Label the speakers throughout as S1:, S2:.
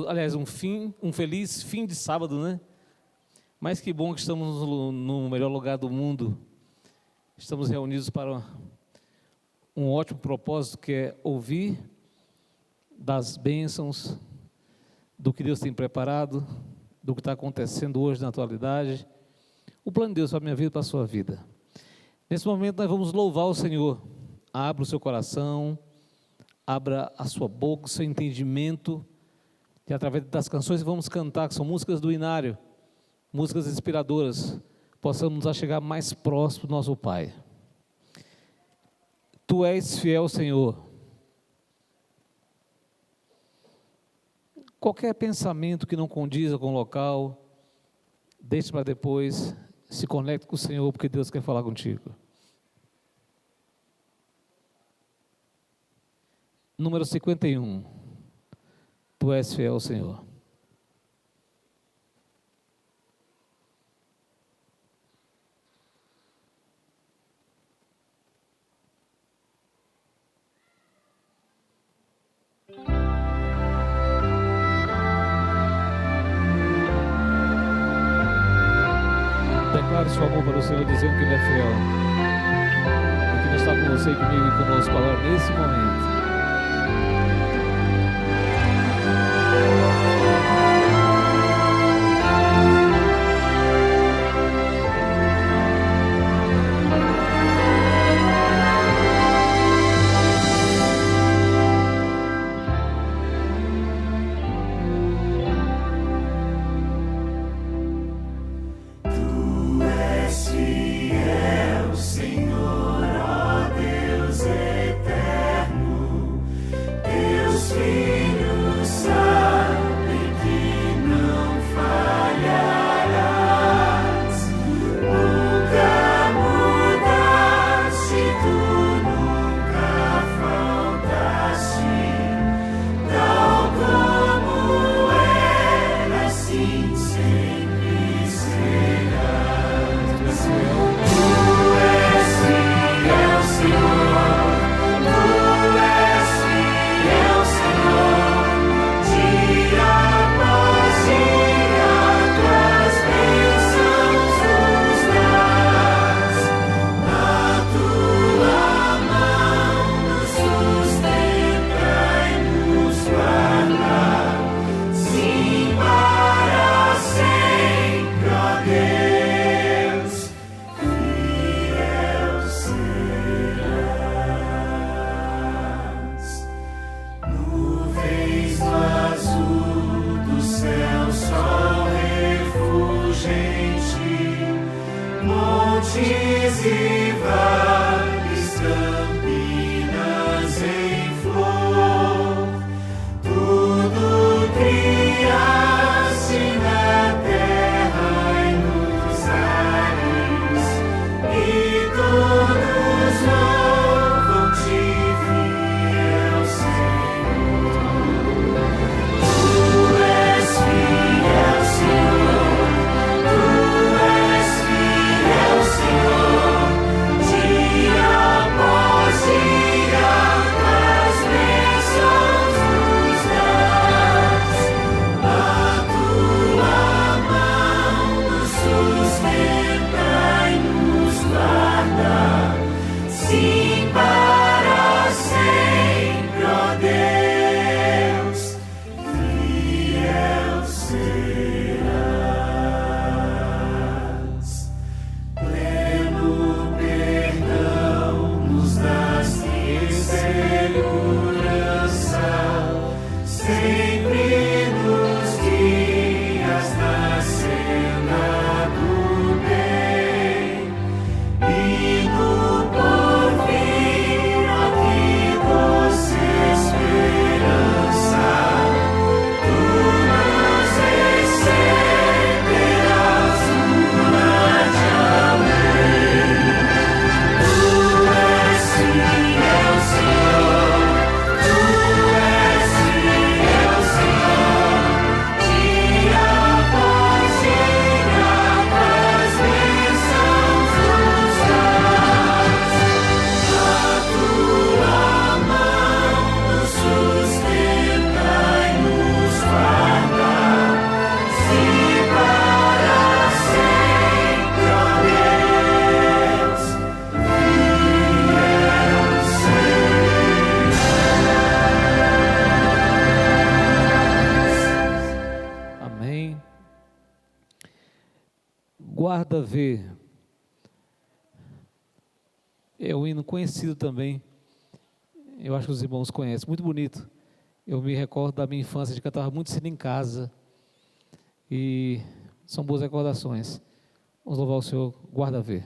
S1: Aliás, um feliz fim de sábado, né? Mas que bom que estamos no melhor lugar do mundo. Estamos reunidos para um ótimo propósito, que é ouvir das bênçãos, do que Deus tem preparado, do que está acontecendo hoje na atualidade, o plano de Deus para a minha vida e para a sua vida. Nesse momento nós vamos louvar o Senhor. Abra o seu coração, abra a sua boca, o seu entendimento, e através das canções que vamos cantar, que são músicas do Inário, músicas inspiradoras, possamos nos chegar mais próximo do nosso Pai. Tu és fiel, Senhor. Qualquer pensamento que não condiza com o local, deixe para depois, se conecte com o Senhor, porque Deus quer falar contigo. Número 51. Tu és fiel, Senhor. Declare seu amor para o Senhor, dizendo que Ele é fiel. E que Ele está com você e comigo e conosco agora, nesse momento.
S2: Senhor,
S1: Guarda-Ver. É um hino conhecido também. Eu acho que os irmãos conhecem. Muito bonito. Eu me recordo da minha infância, de cantar muito cedo em casa. E são boas recordações. Vamos louvar o Senhor. Guarda-Ver.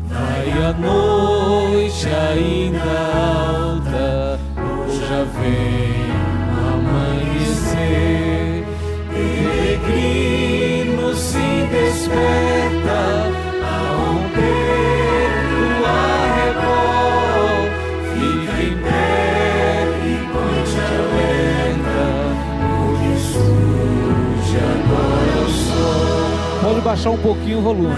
S2: Vai a noite ainda alta, ou já vem o amanhecer. Peregrino se desperta a romper o arrebol. Fica em pé e põe-te alerta, porque surge agora o sol.
S1: Pode baixar um pouquinho o volume.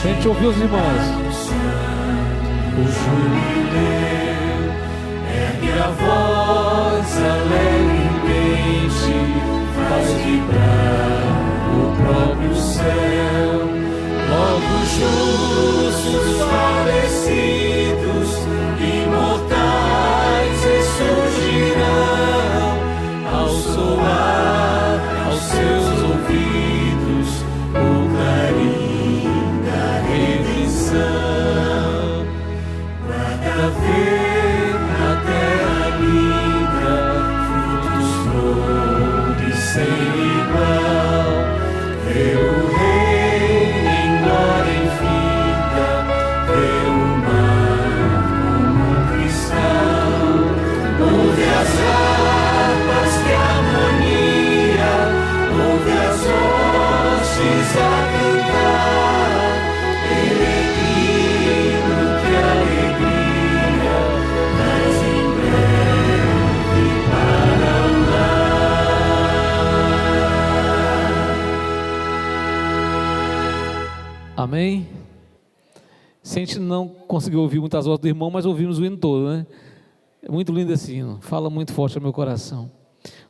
S1: A gente ouviu os irmãos.
S2: O jubileu ergue a voz alegremente, faz vibrar o próprio céu. Logo justos falecidos, imortais ressurgirão ao soar aos seus ouvidos o clarim da redenção. Guarda-ver na terra linda, frutos, flores sem igual. Vê o rei em glória infinita, vê o mar como um cristal. Ouve as harpas que harmonia, ouve as hostes a cantar. Peregrino, que alegria, mas em breve para o lar.
S1: Amém? Se a gente não conseguiu ouvir muitas vozes do irmão, mas ouvimos o hino todo, né? É muito lindo esse hino, fala muito forte ao meu coração.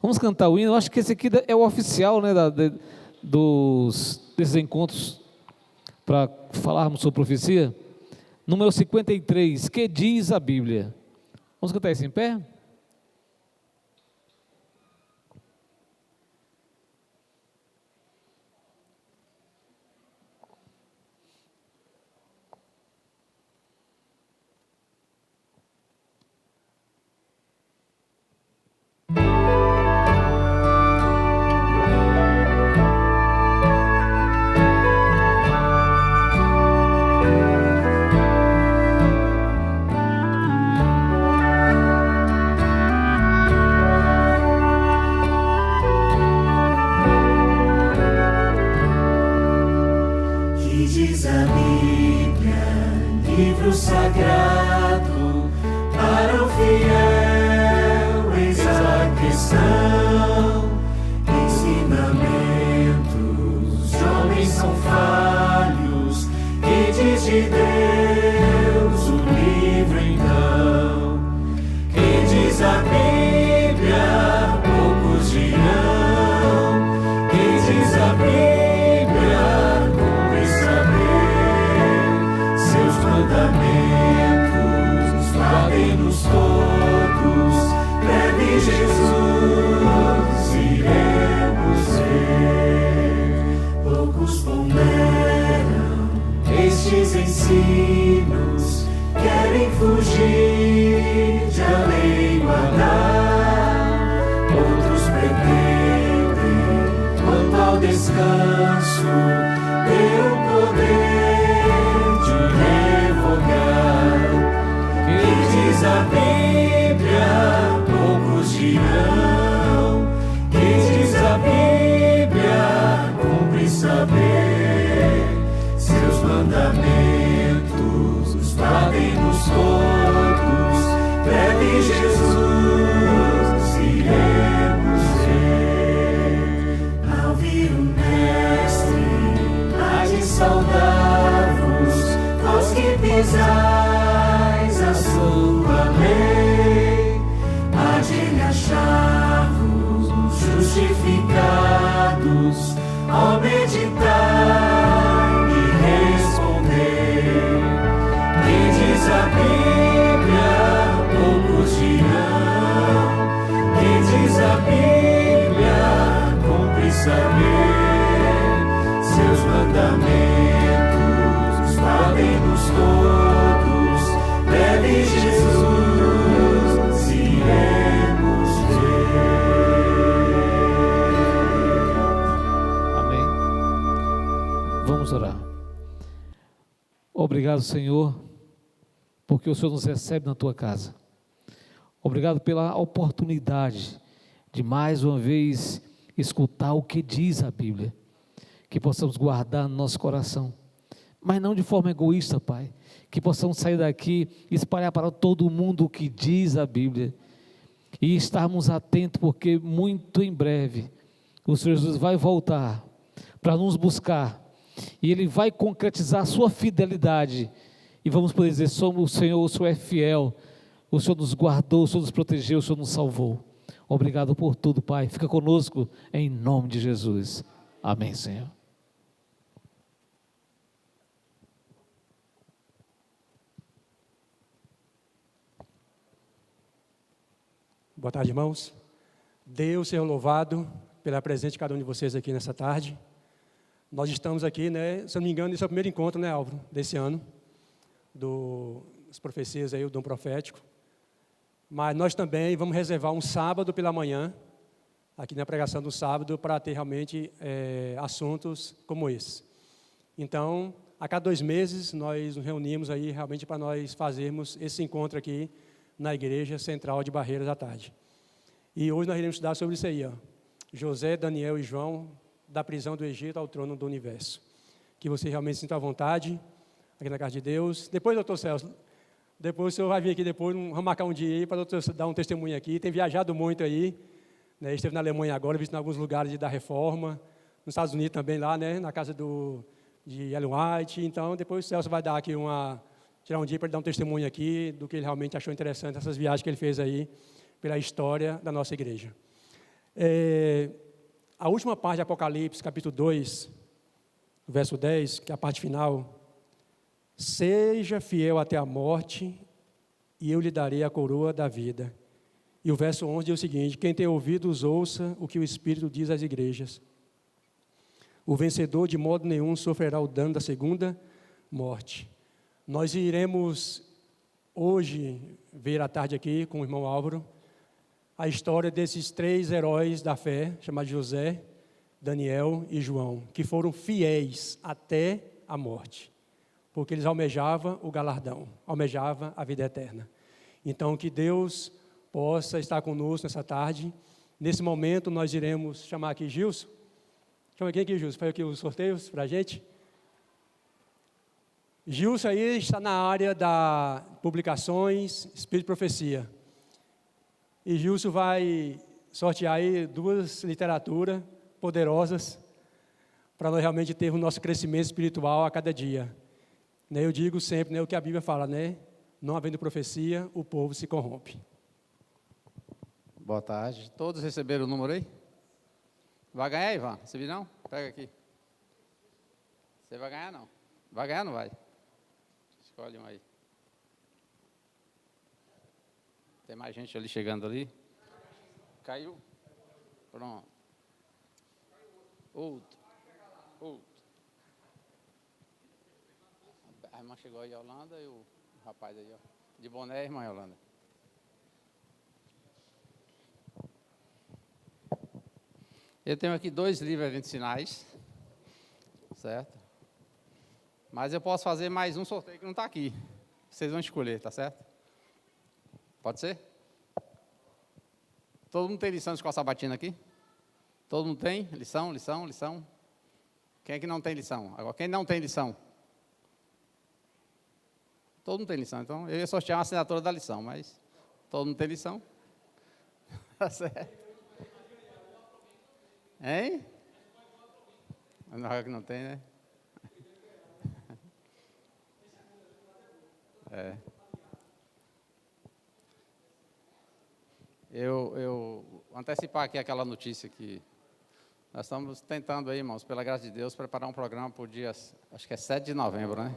S1: Vamos cantar o hino. Eu acho que esse aqui é o oficial, né, desses encontros para falarmos sobre profecia. Número 53, que diz a Bíblia. Vamos cantar isso em pé?
S2: Que diz a Bíblia, livro sagrado, para o fiel, eis a questão. Ensinamentos de homens são falhos, que diz de Deus o livro então. Que diz a Bíblia, poucos dirão. Que diz a Bíblia, cumpre saber. Seus mandamentos guardem-nos todos. Breve Jesus iremos ver. Poucos ponderam estes ensinos, querem fugir de a lei guardar. Outros pretendem, quanto ao descanso, ter o poder de revogar. Que diz a Bíblia, poucos dirão. Que diz a Bíblia, cumpre saber. Seus mandamentos guardem-nos todos. Breve Jesus iremos ver. realizais a sua lei, há de lhe achar-vos justificados ao meditar e responder. Que diz a Bíblia, poucos dirão. Que diz a Bíblia, cumpre saber. Seus mandamentos valem-nos todos. Leve Jesus, iremos ver.
S1: Amém. Vamos orar. Obrigado, Senhor, porque o Senhor nos recebe na tua casa. Obrigado pela oportunidade de mais uma vez escutar o que diz a Bíblia, que possamos guardar no nosso coração, mas não de forma egoísta, Pai, que possamos sair daqui e espalhar para todo mundo o que diz a Bíblia, e estarmos atentos, porque muito em breve o Senhor Jesus vai voltar para nos buscar, e Ele vai concretizar a sua fidelidade, e vamos poder dizer: somos o Senhor, o Senhor é fiel, o Senhor nos guardou, o Senhor nos protegeu, o Senhor nos salvou. Obrigado por tudo, Pai. Fica conosco em nome de Jesus. Amém, Senhor.
S3: Boa tarde, irmãos. Deus seja louvado pela presença de cada um de vocês aqui nessa tarde. Nós estamos aqui, né, se eu não me engano, esse é o primeiro encontro, né, Álvaro, desse ano, das profecias aí, o dom profético. Mas nós também vamos reservar um sábado pela manhã, aqui na pregação do sábado, para ter realmente assuntos como esse. Então, a cada 2 meses, nós nos reunimos aí realmente para nós fazermos esse encontro aqui na Igreja Central de Barreiras à tarde. E hoje nós iremos estudar sobre isso aí, ó. José, Daniel e João, da prisão do Egito ao trono do universo. Que você realmente sinta à vontade, aqui na casa de Deus. Depois, doutor Celso, depois o senhor vai vir aqui depois, vamos marcar um dia aí para o doutor dar um testemunho aqui. Tem viajado muito aí, né? Esteve na Alemanha agora, visto em alguns lugares da Reforma, nos Estados Unidos também lá, né? Na casa de Ellen White. Então, depois o Celso vai dar aqui tirar um dia para ele dar um testemunho aqui do que ele realmente achou interessante, essas viagens que ele fez aí pela história da nossa igreja. A última parte de Apocalipse, capítulo 2, verso 10, que é a parte final: seja fiel até a morte, e eu lhe darei a coroa da vida. E o verso 11 diz o seguinte: quem tem ouvidos, ouça o que o Espírito diz às igrejas. O vencedor de modo nenhum sofrerá o dano da segunda morte. Nós iremos hoje ver à tarde aqui com o irmão Álvaro a história desses 3 heróis da fé, chamados José, Daniel e João, que foram fiéis até a morte, porque eles almejavam o galardão, almejavam a vida eterna. Então, que Deus possa estar conosco nessa tarde. Nesse momento, nós iremos chamar aqui Gilson. Chama quem aqui, Gilson? Faz aqui os sorteios para a gente. Gilson aí está na área da publicações, Espírito de Profecia. E Gilson vai sortear aí 2 literaturas poderosas para nós realmente ter o nosso crescimento espiritual a cada dia. Eu digo sempre, o que a Bíblia fala, não havendo profecia, o povo se corrompe.
S4: Boa tarde. Todos receberam o número aí? Vai ganhar, Ivan? Você viu não? Pega aqui. Você vai ganhar, não? Vai ganhar ou não vai? Escolhe um aí. Tem mais gente ali chegando ali. Caiu? Pronto. Outro. A irmã chegou aí, a Yolanda, e o rapaz aí, ó. De boné, irmã Yolanda. Eu tenho aqui 2 livros de sinais, certo? Mas eu posso fazer mais um sorteio que não está aqui. Vocês vão escolher, tá certo? Pode ser? Todo mundo tem lição de escola sabatina aqui? Todo mundo tem? Lição? Quem é que não tem lição? Agora, quem não tem lição? Todo mundo tem lição. Então, eu ia sortear uma assinatura da lição, mas todo mundo tem lição. Tá certo? Hein? Não, que não tem, né? Eu antecipar aqui aquela notícia que nós estamos tentando aí, irmãos, pela graça de Deus, preparar um programa para o dia, acho que é 7 de novembro, né?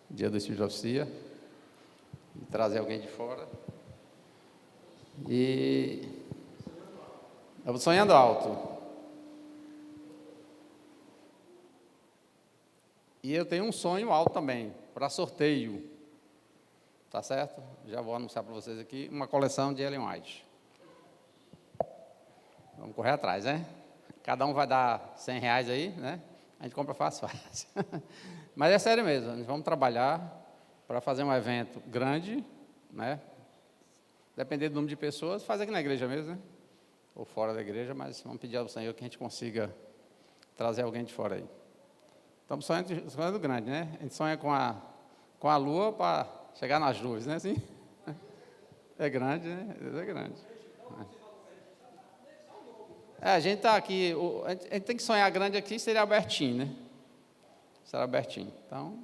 S4: Dia do Espírito de Profecia. E trazer alguém de fora. E eu sonhando alto. E eu tenho um sonho alto também, para sorteio. Tá certo? Já vou anunciar para vocês aqui uma coleção de Ellen White. Vamos correr atrás, né? Cada um vai dar R$100 aí, né? A gente compra fácil. Mas é sério mesmo, nós vamos trabalhar para fazer um evento grande, né? Dependendo do número de pessoas, faz aqui na igreja mesmo, né? Ou fora da igreja, mas vamos pedir ao Senhor que a gente consiga trazer alguém de fora aí. Estamos sonhando grande, né? A gente sonha com a lua para chegar nas nuvens, né? Assim? É grande, né? Deus é grande. A gente está aqui, a gente tem que sonhar grande aqui, seria Albertinho, né? Será Albertinho. Então,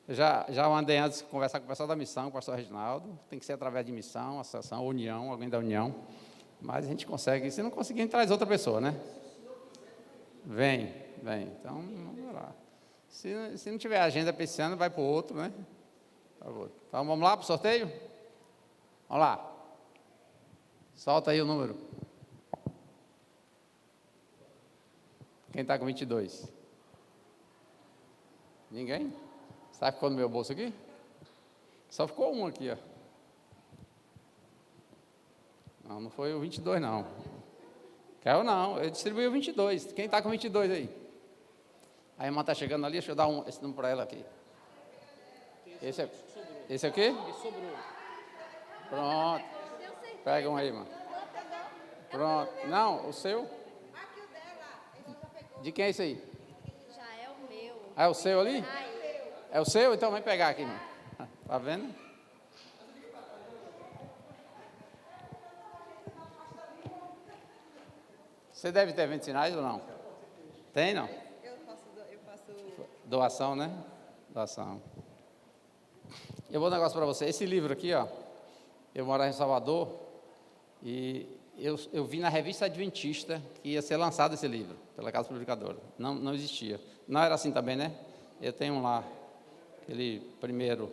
S4: eu já andei antes de conversar com o pessoal da missão, com o pastor Reginaldo, tem que ser através de missão, associação, união, alguém da união, mas a gente consegue, se não conseguir, a gente traz outra pessoa, né? Vem, então, vamos lá. Se não tiver agenda para esse ano, vai para o outro, né? Então, vamos lá para o sorteio? Vamos lá. Solta aí o número. Quem está com 22? Ninguém? Sabe que ficou no meu bolso aqui? Só ficou um aqui, ó. Não foi o 22, não. Caiu, não. Eu distribuí o 22. Quem está com 22 aí? A irmã está chegando ali, deixa eu dar esse número para ela aqui. Esse aqui? Pronto. Pega um aí, irmã. Pronto. Não, o seu? De quem é esse aí?
S5: Já é o meu.
S4: Ah, é o seu ali? É o seu? Então vem pegar aqui, irmão. Tá vendo? Você deve ter 20 sinais ou não? Tem, não?
S5: Eu faço...
S4: Doação, né? Doação. Eu vou dar um negócio para você. Esse livro aqui, ó. Eu morava em Salvador e eu vi na revista Adventista que ia ser lançado esse livro pela Casa Publicadora. Não existia. Não era assim também, né? Eu tenho um lá, aquele primeiro.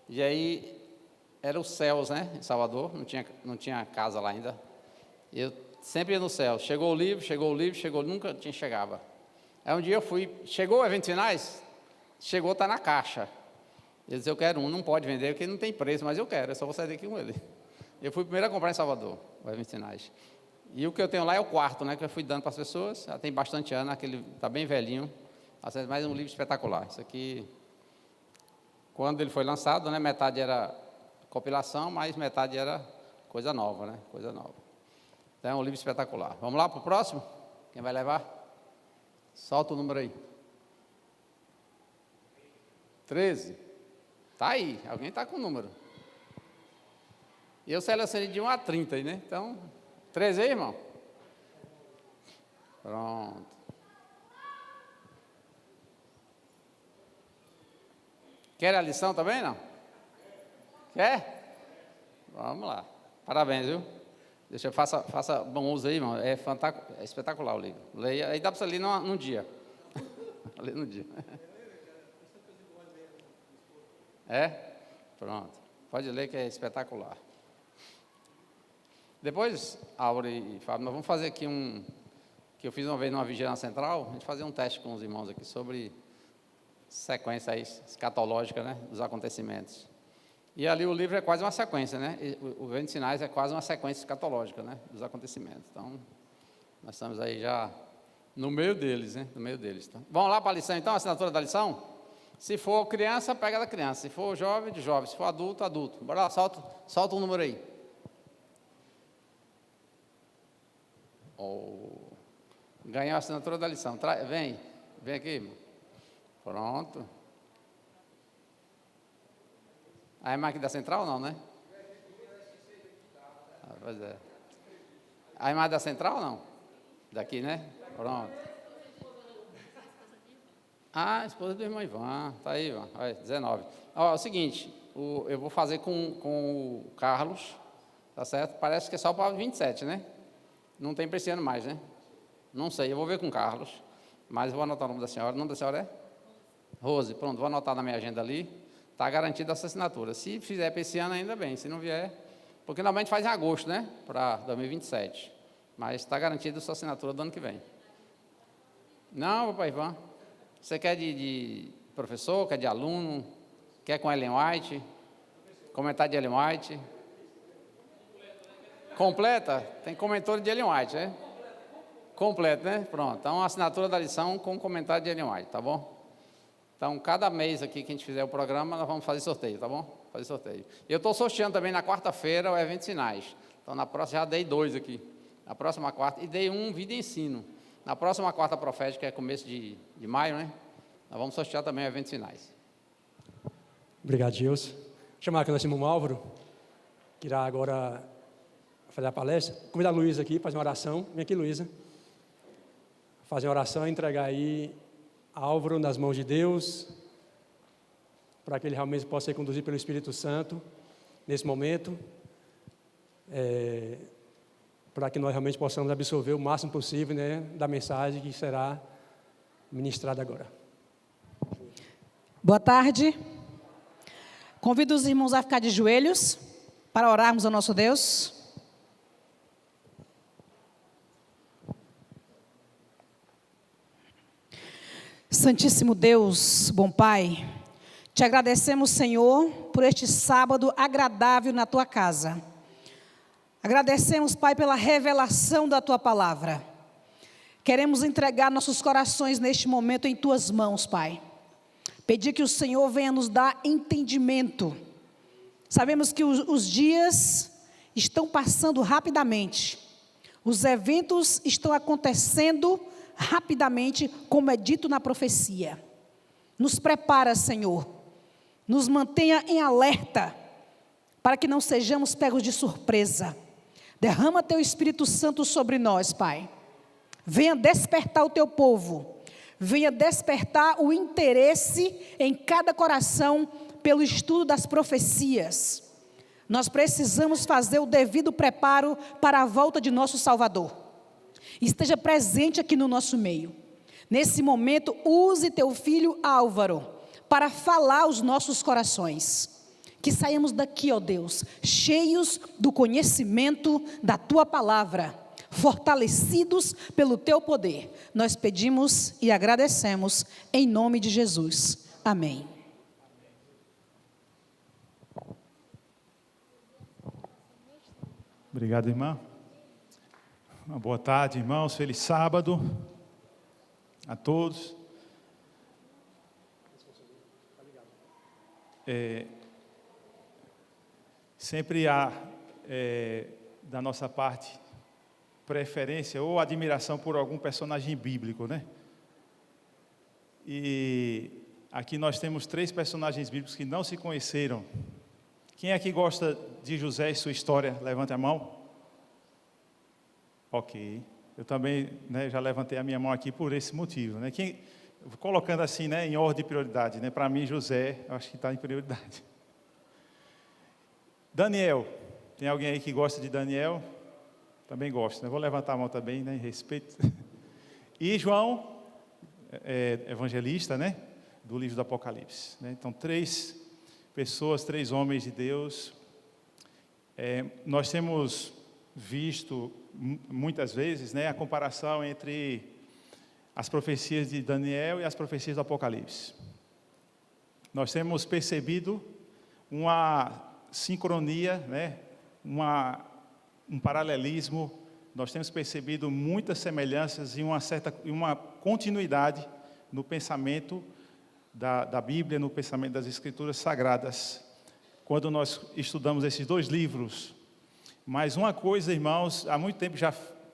S4: E aí, era os céus, né? Em Salvador, não tinha casa lá ainda. Eu sempre ia no céu. Chegou o livro, nunca chegava. Aí um dia eu fui, chegou o Eventos Finais? Chegou, está na caixa. Ele disse, eu quero um, não pode vender, porque não tem preço, mas eu quero, eu só vou sair daqui com ele. Eu fui primeiro a comprar em Salvador, o Eventos Finais. E o que eu tenho lá é o quarto, né, que eu fui dando para as pessoas, já tem bastante ano, aquele está bem velhinho, mas é um livro espetacular. Isso aqui, quando ele foi lançado, né, metade era compilação, mas metade era coisa nova, né, coisa nova. Então é um livro espetacular. Vamos lá para o próximo? Quem vai levar? Solta o número aí. 13. Está aí, alguém está com o número. E eu selecionei de 1 a 30 aí, né? Então, 13 aí, irmão? Pronto. Quer a lição também, não? Quer? Vamos lá. Parabéns, viu? Deixa eu faça bom uso aí, irmão. É espetacular o livro. Leia, aí dá para você ler num dia. Ler num dia. É? Pronto. Pode ler que é espetacular. Depois, Aura e Fábio, nós vamos fazer aqui que eu fiz uma vez numa vigilância central, a gente fazer um teste com os irmãos aqui sobre sequência aí, escatológica, né, dos acontecimentos. E ali o livro é quase uma sequência, né? O Eventos Sinais é quase uma sequência escatológica, né, dos acontecimentos. Então, nós estamos aí já no meio deles, né? No meio deles. Tá? Vamos lá para a lição, então, a assinatura da lição? Se for criança, pega da criança. Se for jovem, de jovem. Se for adulto, adulto. Bora lá, solta um número aí. Ganhou a assinatura da lição. Vem aqui, irmão. Pronto. A irmã aqui da central, não, né? Pois é. A irmã da central, não? Daqui, né? Pronto. A esposa do irmão Ivan, está aí, Ivan, olha, 19. Ó, é o seguinte, eu vou fazer com o Carlos, tá certo? Parece que é só para 27, né? Não tem para esse ano mais, né? Não sei, eu vou ver com o Carlos, mas vou anotar o nome da senhora. O nome da senhora é? Rose, pronto, vou anotar na minha agenda ali. Está garantida essa assinatura. Se fizer para esse ano, ainda bem. Se não vier, porque normalmente faz em agosto, né? Para 2027. Mas está garantida essa assinatura do ano que vem. Não, papai Ivan. Você quer de professor, quer de aluno, quer com Ellen White? Comentário de Ellen White? Completa? Tem comentário de Ellen White, né? Completo, né? Pronto. Então, a assinatura da lição com comentário de Ellen White, tá bom? Então, cada mês aqui que a gente fizer o programa, nós vamos fazer sorteio, tá bom? Fazer sorteio. Eu estou sorteando também na quarta-feira o evento Sinais. Então, na próxima, já dei 2 aqui. Na próxima quarta, e dei um Vida e Ensino. Na próxima quarta profética, que é começo de maio, né? Nós vamos sortear também o evento Sinais.
S3: Obrigado, Gilson. Vou chamar aqui o nosso irmão Álvaro, que irá agora fazer a palestra. Convidar a Luísa aqui, fazer uma oração. Vem aqui, Luísa. Fazer uma oração e entregar aí Álvaro nas mãos de Deus, para que ele realmente possa ser conduzido pelo Espírito Santo nesse momento, para que nós realmente possamos absorver o máximo possível, né, da mensagem que será ministrada agora.
S6: Boa tarde. Convido os irmãos a ficar de joelhos para orarmos ao nosso Deus. Santíssimo Deus, bom Pai, te agradecemos, Senhor, por este sábado agradável na Tua casa. Agradecemos, Pai, pela revelação da Tua palavra. Queremos entregar nossos corações neste momento em Tuas mãos, Pai. Pedir que o Senhor venha nos dar entendimento. Sabemos que os dias estão passando rapidamente. Os eventos estão acontecendo rapidamente, como é dito na profecia. Nos prepara, Senhor. Nos mantenha em alerta, para que não sejamos pegos de surpresa. Derrama Teu Espírito Santo sobre nós, Pai. Venha despertar o Teu povo. Venha despertar o interesse em cada coração pelo estudo das profecias. Nós precisamos fazer o devido preparo para a volta de nosso Salvador. Esteja presente aqui no nosso meio. Nesse momento, use Teu filho Álvaro para falar aos nossos corações. Que saiamos daqui, ó Deus, cheios do conhecimento da Tua palavra, fortalecidos pelo Teu poder. Nós pedimos e agradecemos em nome de Jesus. Amém.
S7: Obrigado, irmã. Uma boa tarde, irmãos. Feliz sábado a todos. Sempre há, da nossa parte, preferência ou admiração por algum personagem bíblico, né? E aqui nós temos 3 personagens bíblicos que não se conheceram. Quem aqui gosta de José e sua história? Levante a mão. Ok. Eu também, né, já levantei a minha mão aqui por esse motivo, né? Colocando assim, né, em ordem de prioridade, né? Para mim, José, eu acho que está em prioridade. Daniel. Tem alguém aí que gosta de Daniel? Também gosto, né? Vou levantar a mão também, né, em respeito. E João, evangelista, né, do livro do Apocalipse, né? Então, 3 pessoas, 3 homens de Deus. Nós temos visto muitas vezes, né, a comparação entre as profecias de Daniel e as profecias do Apocalipse. Nós temos percebido uma sincronia, né, um paralelismo. Nós temos percebido muitas semelhanças e uma continuidade no pensamento da Bíblia, no pensamento das Escrituras Sagradas, quando nós estudamos esses 2 livros. Mas uma coisa, irmãos, há muito tempo já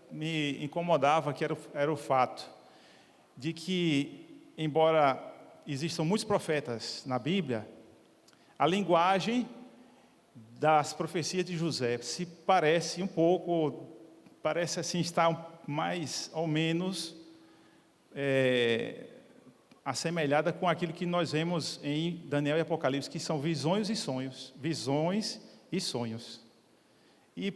S7: me incomodava, que era o fato de que, embora existam muitos profetas na Bíblia, a linguagem das profecias de José se parece um pouco, parece assim estar mais ou menos assemelhada com aquilo que nós vemos em Daniel e Apocalipse, que são visões e sonhos. Visões e sonhos. E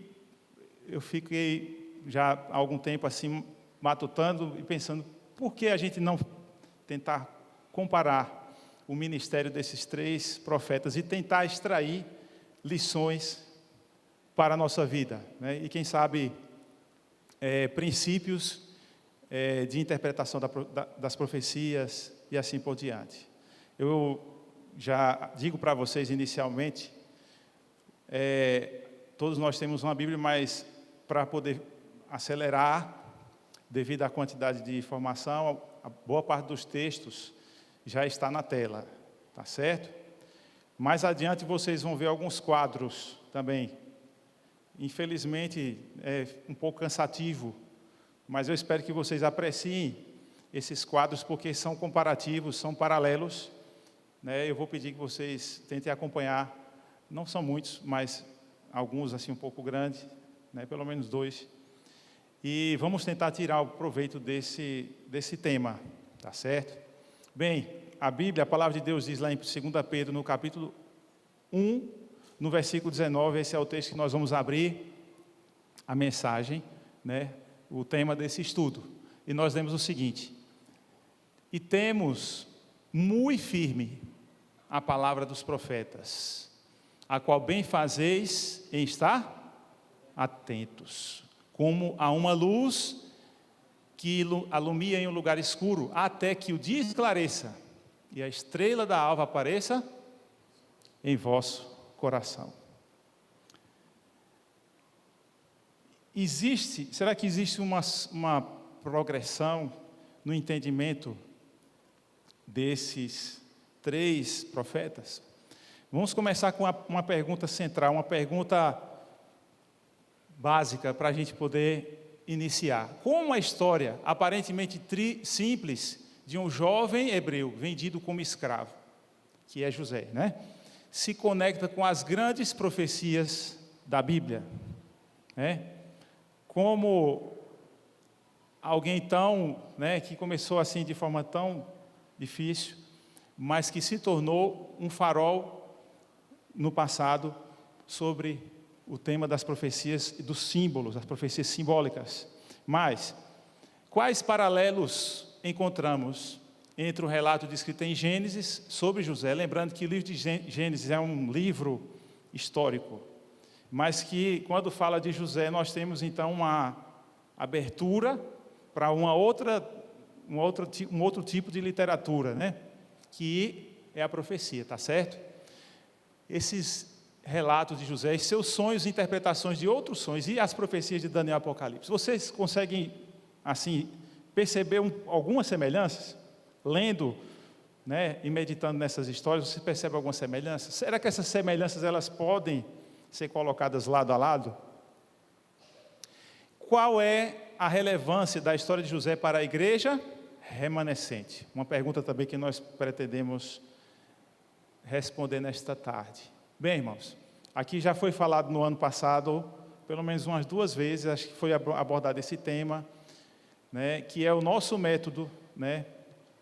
S7: eu fiquei já há algum tempo assim, matutando e pensando, por que a gente não tentar comparar o ministério desses 3 profetas e tentar extrair lições para a nossa vida, né? E quem sabe princípios de interpretação das profecias e assim por diante. Eu já digo para vocês inicialmente, todos nós temos uma Bíblia, mas para poder acelerar, devido à quantidade de informação, a boa parte dos textos já está na tela, tá certo? Mais adiante vocês vão ver alguns quadros também. Infelizmente é um pouco cansativo, mas eu espero que vocês apreciem esses quadros, porque são comparativos, são paralelos, né? Eu vou pedir que vocês tentem acompanhar, não são muitos, mas alguns assim um pouco grandes, né? Pelo menos 2. E vamos tentar tirar o proveito desse tema, tá certo? Bem, a Bíblia, a palavra de Deus diz lá em 2 Pedro, no capítulo 1, no versículo 19, esse é o texto que nós vamos abrir a mensagem, né? O tema desse estudo. E nós lemos o seguinte: e temos muito firme a palavra dos profetas, a qual bem fazeis em estar atentos, como a uma luz que alumia em um lugar escuro, até que o dia esclareça e a estrela da alva apareça em vosso coração. Será que existe uma progressão no entendimento desses 3 profetas? Vamos começar com uma pergunta central, uma pergunta básica para a gente poder iniciar. Como a história, aparentemente simples, de um jovem hebreu vendido como escravo, que é José, né? Se conecta com as grandes profecias da Bíblia, né? Como alguém tão, né, que começou assim de forma tão difícil, mas que se tornou um farol no passado sobre o tema das profecias e dos símbolos, as profecias simbólicas. Mas quais paralelos encontramos entre o relato descrito em Gênesis sobre José, lembrando que o livro de Gênesis é um livro histórico, mas que quando fala de José nós temos então uma abertura para um outro tipo de literatura, né? Que é a profecia, tá certo? Esses relatos de José e seus sonhos e interpretações de outros sonhos e as profecias de Daniel e Apocalipse. Vocês conseguem assim perceber algumas semelhanças? Lendo, né, e meditando nessas histórias, você percebe algumas semelhanças? Será que essas semelhanças elas podem ser colocadas lado a lado? Qual é a relevância da história de José para a igreja remanescente? Uma pergunta também que nós pretendemos responder nesta tarde. Bem, irmãos, aqui já foi falado no ano passado, pelo menos umas 2 vezes, acho que foi abordado esse tema, né, que é o nosso método, né,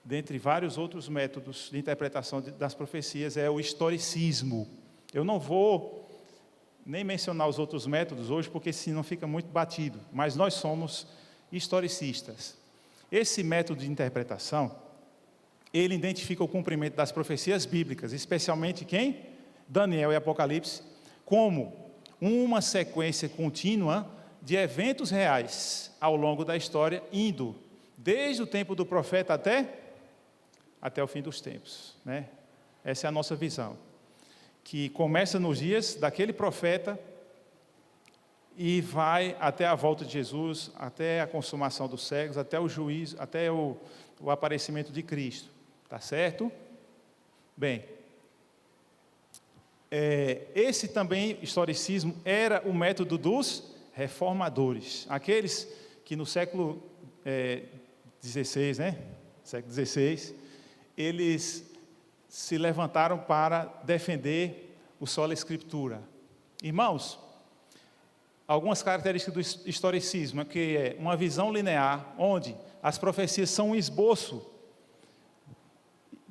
S7: dentre vários outros métodos de interpretação das profecias, é o historicismo. Eu não vou nem mencionar os outros métodos hoje, porque senão fica muito batido, mas nós somos historicistas. Esse método de interpretação, ele identifica o cumprimento das profecias bíblicas, especialmente quem? Daniel e Apocalipse, como uma sequência contínua de eventos reais ao longo da história, indo desde o tempo do profeta até o fim dos tempos, né? Essa é a nossa visão, que começa nos dias daquele profeta e vai até a volta de Jesus, até a consumação dos séculos, até o juízo, até o aparecimento de Cristo, tá certo? Bem, esse também, historicismo, era o método dos reformadores, aqueles que no século XVI, né? Século XVI, eles se levantaram para defender o sola escritura. Irmãos, algumas características do historicismo, que é uma visão linear, onde as profecias são um esboço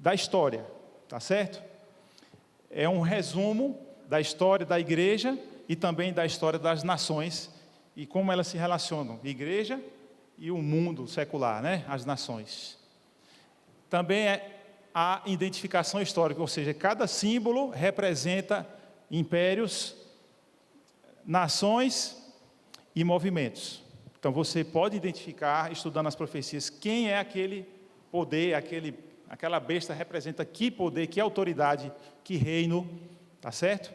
S7: da história, tá certo? É um resumo da história da igreja e também da história das nações e como elas se relacionam, igreja e o mundo secular, né? As nações. Também é a identificação histórica, ou seja, cada símbolo representa impérios, nações e movimentos. Então você pode identificar, estudando as profecias, quem é aquele poder, aquela besta representa que poder, que autoridade, que reino, tá certo?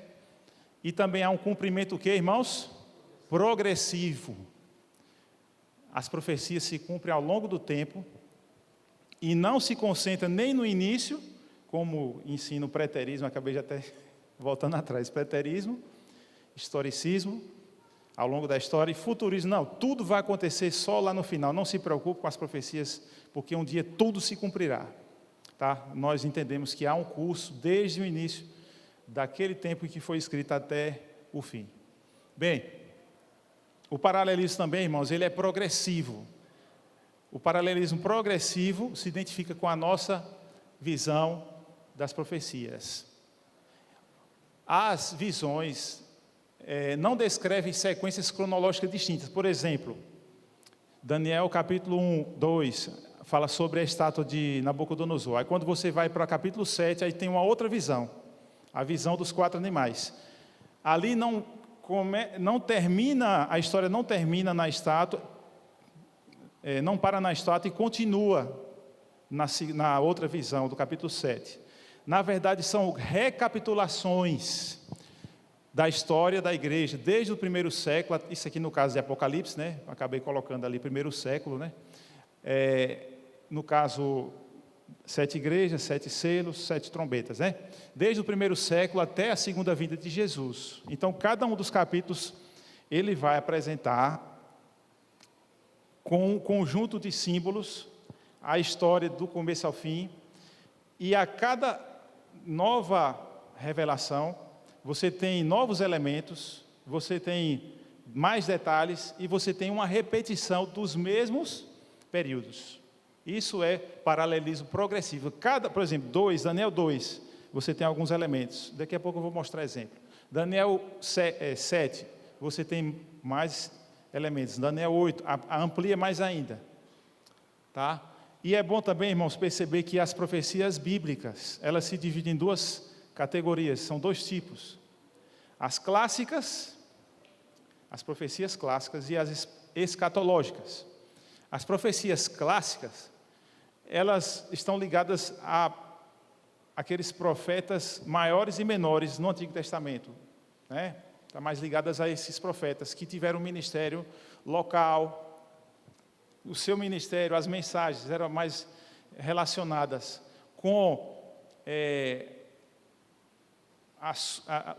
S7: E também há um cumprimento o quê, irmãos? Progressivo. As profecias se cumprem ao longo do tempo e não se concentra nem no início, como ensina o preterismo, acabei de até voltando atrás, preterismo, historicismo, ao longo da história, e futurismo, não, tudo vai acontecer só lá no final, não se preocupe com as profecias, porque um dia tudo se cumprirá, tá? Nós entendemos que há um curso desde o início, daquele tempo em que foi escrito até o fim. Bem, o paralelismo também, irmãos, ele é progressivo. O paralelismo progressivo se identifica com a nossa visão das profecias. As visões não descrevem sequências cronológicas distintas. Por exemplo, Daniel capítulo 1, 2, fala sobre a estátua de Nabucodonosor. Aí quando você vai para o capítulo 7, aí tem uma outra visão, a visão dos 4 animais. Ali não termina, a história não termina na estátua, não para na estátua e continua na outra visão do capítulo 7. Na verdade, são recapitulações da história da igreja, desde o primeiro século, isso aqui no caso de Apocalipse, né? Acabei colocando ali primeiro século, né? No caso, 7 igrejas, 7 selos, 7 trombetas, né? Desde o primeiro século até a segunda vinda de Jesus. Então, cada um dos capítulos, ele vai apresentar, com um conjunto de símbolos, a história do começo ao fim, e a cada nova revelação, você tem novos elementos, você tem mais detalhes, e você tem uma repetição dos mesmos períodos. Isso é paralelismo progressivo. Por exemplo, Daniel 2, você tem alguns elementos. Daqui a pouco eu vou mostrar exemplo. Daniel 7, você tem mais elementos. Daniel 8, amplia mais ainda. Tá? E é bom também, irmãos, perceber que as profecias bíblicas, elas se dividem em 2 categorias, são 2 tipos. As clássicas, as profecias clássicas e as escatológicas. As profecias clássicas, elas estão ligadas a aqueles profetas maiores e menores no Antigo Testamento, né? Estão mais ligadas a esses profetas que tiveram um ministério local. O seu ministério, as mensagens eram mais relacionadas com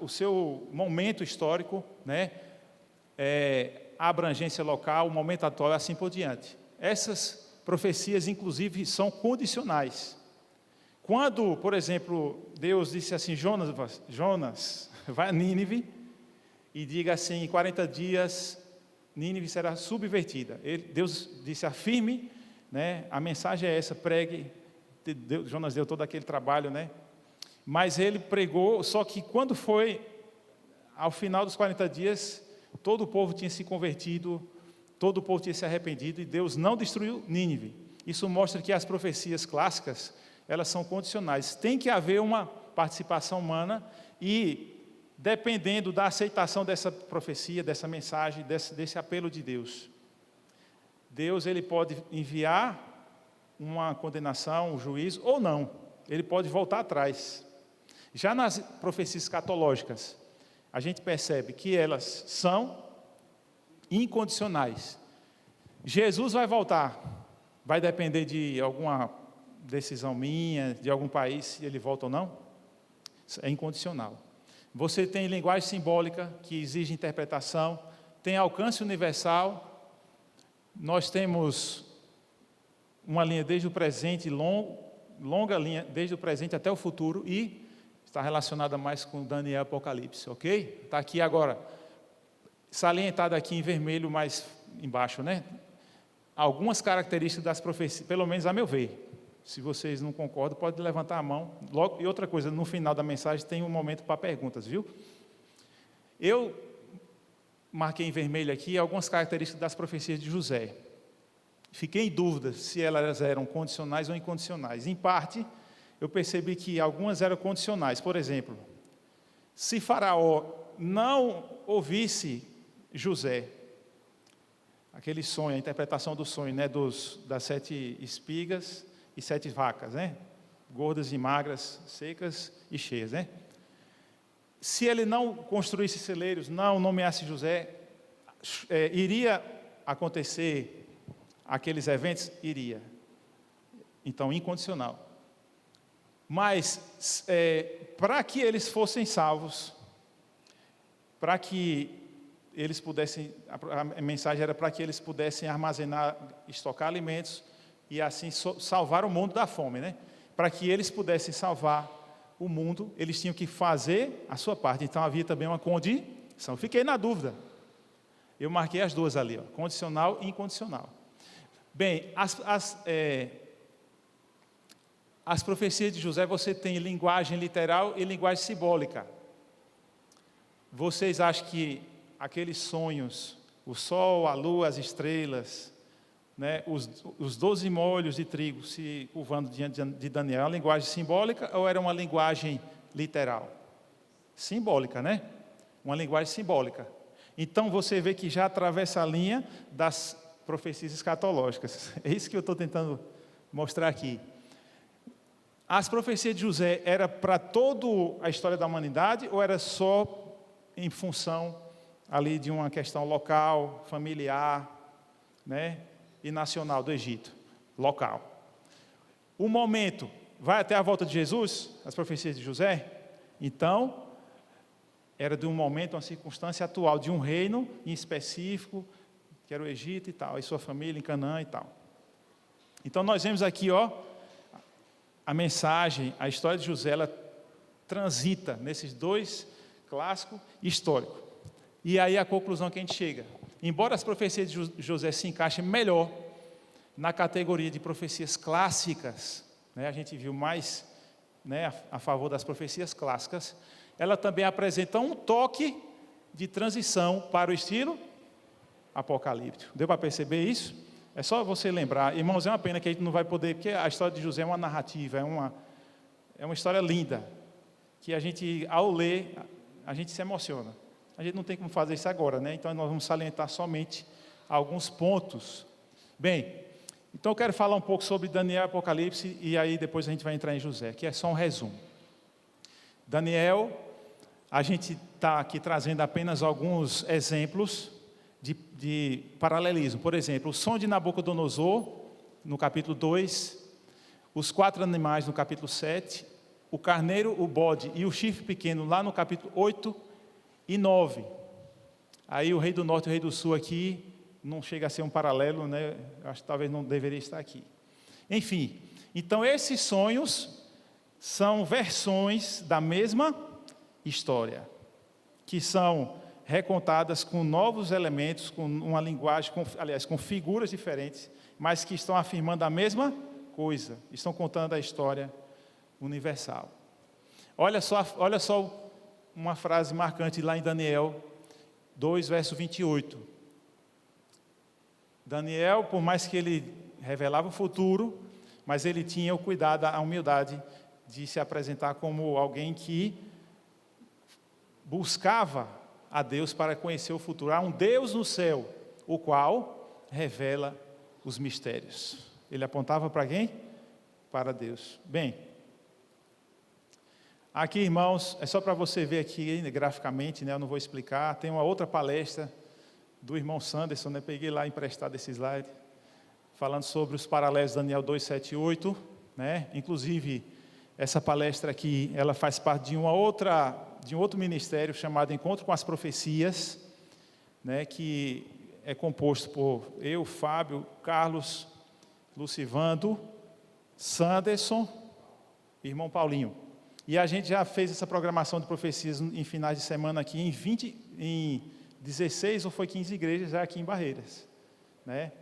S7: o seu momento histórico, né? A abrangência local, o momento atual, assim por diante. Essas profecias, inclusive, são condicionais. Quando, por exemplo, Deus disse assim, Jonas, vai a Nínive e diga assim, em 40 dias, Nínive será subvertida. Deus disse, afirme, né? A mensagem é essa, pregue. Jonas deu todo aquele trabalho, né? Mas ele pregou, só que quando foi ao final dos 40 dias, todo o povo tinha se convertido, todo o povo tinha se arrependido e Deus não destruiu Nínive. Isso mostra que as profecias clássicas, elas são condicionais. Tem que haver uma participação humana e, dependendo da aceitação dessa profecia, dessa mensagem, desse apelo de Deus, ele pode enviar uma condenação, um juízo, ou não. Ele pode voltar atrás. Já nas profecias escatológicas, a gente percebe que elas são incondicionais. Jesus vai voltar, vai depender de alguma decisão minha, de algum país, se ele volta ou não? É incondicional. Você tem linguagem simbólica, que exige interpretação, tem alcance universal, nós temos uma linha desde o presente, longa linha, desde o presente até o futuro, e está relacionada mais com Daniel e Apocalipse, ok? Está aqui agora, salientado aqui em vermelho, mais embaixo, né? Algumas características das profecias, pelo menos a meu ver, Se vocês não concordam, pode levantar a mão. Logo, e outra coisa, no final da mensagem tem um momento para perguntas, viu? Eu marquei em vermelho aqui algumas características das profecias de José. Fiquei em dúvida se elas eram condicionais ou incondicionais. Em parte, eu percebi que algumas eram condicionais. Por exemplo, se Faraó não ouvisse José, aquele sonho, a interpretação do sonho, né, das 7 espigas e 7 vacas, né, gordas e magras, secas e cheias, né? Se ele não construísse celeiros, não nomeasse José, iria acontecer aqueles eventos? Então, incondicional. Mas, para que eles fossem salvos, para que eles pudessem, a mensagem era para que eles pudessem armazenar, estocar alimentos e assim salvar o mundo da fome, né? Para que eles pudessem salvar o mundo, eles tinham que fazer a sua parte. Então, havia também uma condição. Fiquei na dúvida. Eu marquei as duas ali, ó, condicional e incondicional. Bem, as profecias de José, você tem linguagem literal e linguagem simbólica. Vocês acham que aqueles sonhos, o sol, a lua, as estrelas, né, os 12 molhos de trigo se curvando diante de Daniel, é uma linguagem simbólica ou era uma linguagem literal? Simbólica, né? Uma linguagem simbólica. Então, você vê que já atravessa a linha das profecias escatológicas. É isso que eu estou tentando mostrar aqui. As profecias de José era para toda a história da humanidade ou era só em função ali de uma questão local, familiar, né, e nacional do Egito, local? O momento vai até a volta de Jesus, as profecias de José? Então, era de um momento, uma circunstância atual, de um reino em específico, que era o Egito e tal, e sua família em Canaã e tal. Então, nós vemos aqui, ó, a mensagem, a história de José, ela transita nesses dois clássico e histórico. E aí a conclusão que a gente chega. Embora as profecias de José se encaixem melhor na categoria de profecias clássicas, né, a gente viu mais, né, a favor das profecias clássicas, ela também apresenta um toque de transição para o estilo apocalíptico. Deu para perceber isso? É só você lembrar. Irmãos, é uma pena que a gente não vai poder, porque a história de José é uma narrativa, é uma história linda, que a gente, ao ler, a gente se emociona. A gente não tem como fazer isso agora, né? Então, nós vamos salientar somente alguns pontos. Bem, então eu quero falar um pouco sobre Daniel e Apocalipse, e aí depois a gente vai entrar em José, que é só um resumo. Daniel, a gente está aqui trazendo apenas alguns exemplos de paralelismo. Por exemplo, o sonho de Nabucodonosor, no capítulo 2, os 4 animais no capítulo 7, o carneiro, o bode e o chifre pequeno lá no capítulo 8 e 9. Aí o rei do norte e o rei do sul aqui não chega a ser um paralelo, né? Acho que talvez não deveria estar aqui. Enfim, então esses sonhos são versões da mesma história, que são recontadas com novos elementos, com uma linguagem, com figuras diferentes, mas que estão afirmando a mesma coisa, estão contando a história universal. Olha só uma frase marcante lá em Daniel 2, verso 28. Daniel, por mais que ele revelava o futuro, mas ele tinha o cuidado, a humildade de se apresentar como alguém que buscava a Deus para conhecer o futuro. Há um Deus no céu, o qual revela os mistérios. Ele apontava para quem? Para Deus. Bem, aqui, irmãos, é só para você ver aqui graficamente, né? Eu não vou explicar. Tem uma outra palestra do irmão Sanderson, né? Peguei lá emprestado esse slide, falando sobre os paralelos de Daniel 2, 7 e 8, né? Inclusive, essa palestra aqui, ela faz parte de um outro ministério chamado Encontro com as Profecias, né? Que é composto por eu, Fábio, Carlos, Lucivando, Sanderson e irmão Paulinho. E a gente já fez essa programação de profecias em finais de semana aqui em 16 ou foi 15 igrejas já aqui em Barreiras, né?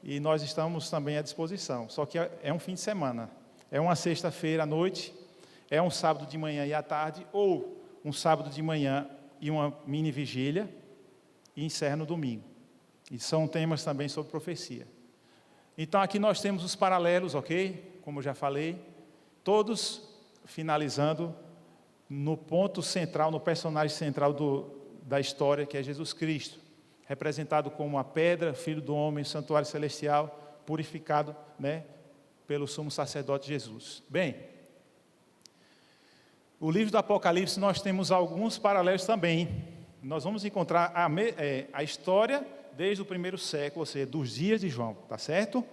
S7: e nós estamos também à disposição. Só que é um fim de semana, é uma sexta-feira à noite, é um sábado de manhã e à tarde, ou um sábado de manhã e uma mini vigília, e encerra no domingo. E são temas também sobre profecia. Então aqui nós temos os paralelos, ok? Como eu já falei, todos finalizando no ponto central, no personagem central da história, que é Jesus Cristo, representado como a pedra, filho do homem, o santuário celestial, purificado, né, pelo sumo sacerdote Jesus. Bem, o livro do Apocalipse nós temos alguns paralelos também. Nós vamos encontrar a história desde o primeiro século, ou seja, dos dias de João, tá certo?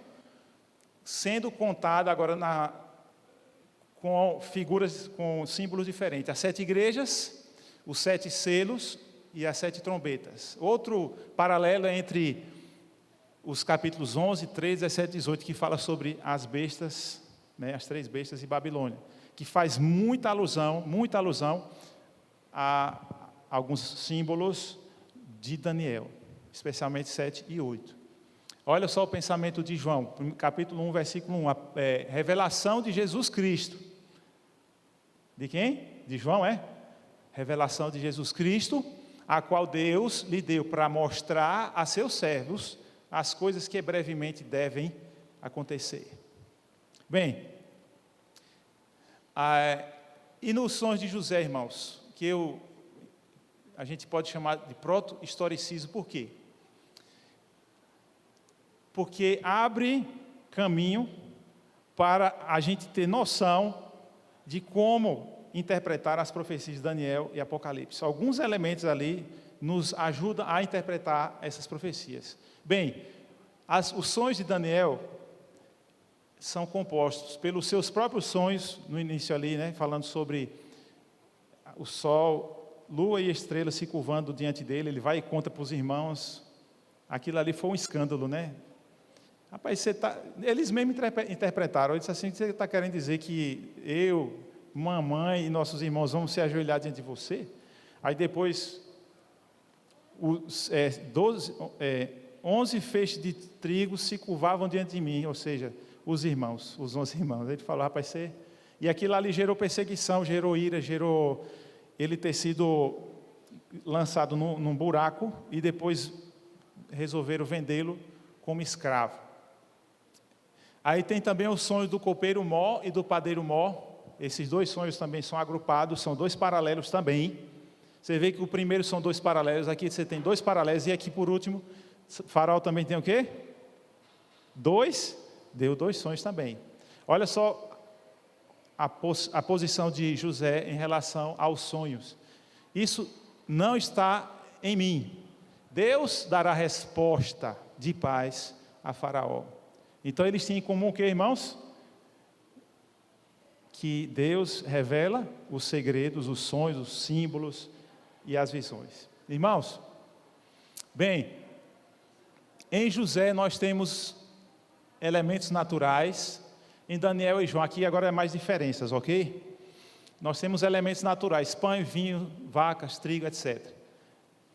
S7: Sendo contada agora com figuras, com símbolos diferentes. As 7 igrejas, os 7 selos e as 7 trombetas. Outro paralelo é entre os capítulos 11, 13, 17 e 18, que fala sobre as bestas, né, as 3 bestas de Babilônia, que faz muita alusão a alguns símbolos de Daniel, especialmente 7 e 8. Olha só o pensamento de João, capítulo 1, versículo 1, revelação de Jesus Cristo. De quem? De João, é? Revelação de Jesus Cristo, a qual Deus lhe deu para mostrar a seus servos as coisas que brevemente devem acontecer. Bem, e nos sonhos de José, irmãos, que a gente pode chamar de proto-historicismo, por quê? Porque abre caminho para a gente ter noção de como interpretar as profecias de Daniel e Apocalipse. Alguns elementos ali nos ajudam a interpretar essas profecias. Bem, os sonhos de Daniel são compostos pelos seus próprios sonhos, no início ali, né, falando sobre o sol, lua e estrelas se curvando diante dele, ele vai e conta para os irmãos. Aquilo ali foi um escândalo, né? Rapaz, eles mesmos interpretaram. Ele disse assim: você está querendo dizer que eu, mamãe e nossos irmãos vamos se ajoelhar diante de você? Aí depois, 11 feixes de trigo se curvavam diante de mim, ou seja, os 11 irmãos. Ele falou: rapaz, você... E aquilo ali gerou perseguição, gerou ira, gerou ele ter sido lançado num buraco e depois resolveram vendê-lo como escravo. Aí tem também os sonhos do copeiro Mó e do padeiro Mó. Esses 2 sonhos também são agrupados, são 2 paralelos também. Você vê que o primeiro são 2 paralelos, aqui você tem 2 paralelos, e aqui por último, Faraó também tem o quê? 2, deu 2 sonhos também. Olha só a posição de José em relação aos sonhos. Isso não está em mim. Deus dará resposta de paz a Faraó. Então eles tinham em comum o que, irmãos? Que Deus revela os segredos, os sonhos, os símbolos e as visões. Irmãos, bem, em José nós temos elementos naturais, em Daniel e João, aqui agora é mais diferenças, ok? Nós temos elementos naturais, pão, vinho, vacas, trigo, etc.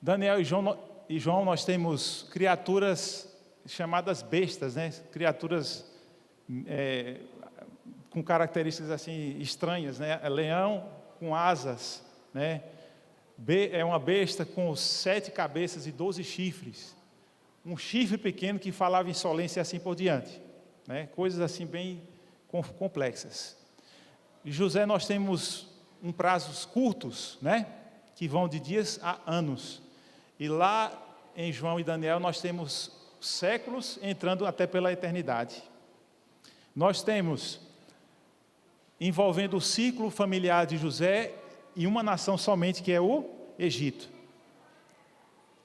S7: Daniel e João nós temos criaturas chamadas bestas, né? Criaturas com características assim estranhas, né? Leão com asas, né? É uma besta com 7 cabeças e 12 chifres. Um chifre pequeno que falava insolência e assim por diante, né? Coisas assim bem complexas. Em José nós temos prazos curtos, né? Que vão de dias a anos. E lá em João e Daniel nós temos séculos entrando até pela eternidade. Nós temos envolvendo o ciclo familiar de José e uma nação somente, que é o Egito.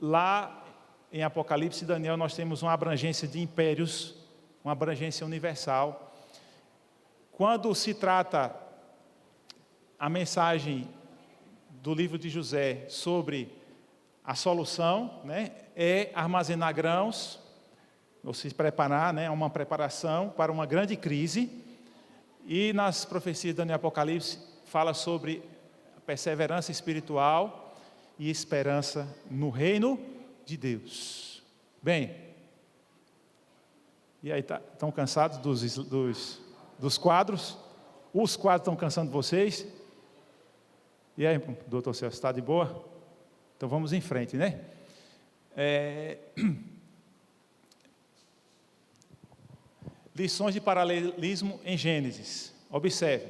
S7: Lá em Apocalipse e Daniel nós temos uma abrangência de impérios, uma abrangência universal. Quando se trata a mensagem do livro de José sobre a solução, né, é armazenar grãos, ou se preparar, né, uma preparação para uma grande crise. E nas profecias de Daniel e Apocalipse fala sobre perseverança espiritual e esperança no reino de Deus. Bem, E aí, estão cansados dos quadros? Os quadros estão cansando vocês? E aí, doutor Celso, está de boa? Então vamos em frente, né? Lições de paralelismo em Gênesis. Observe.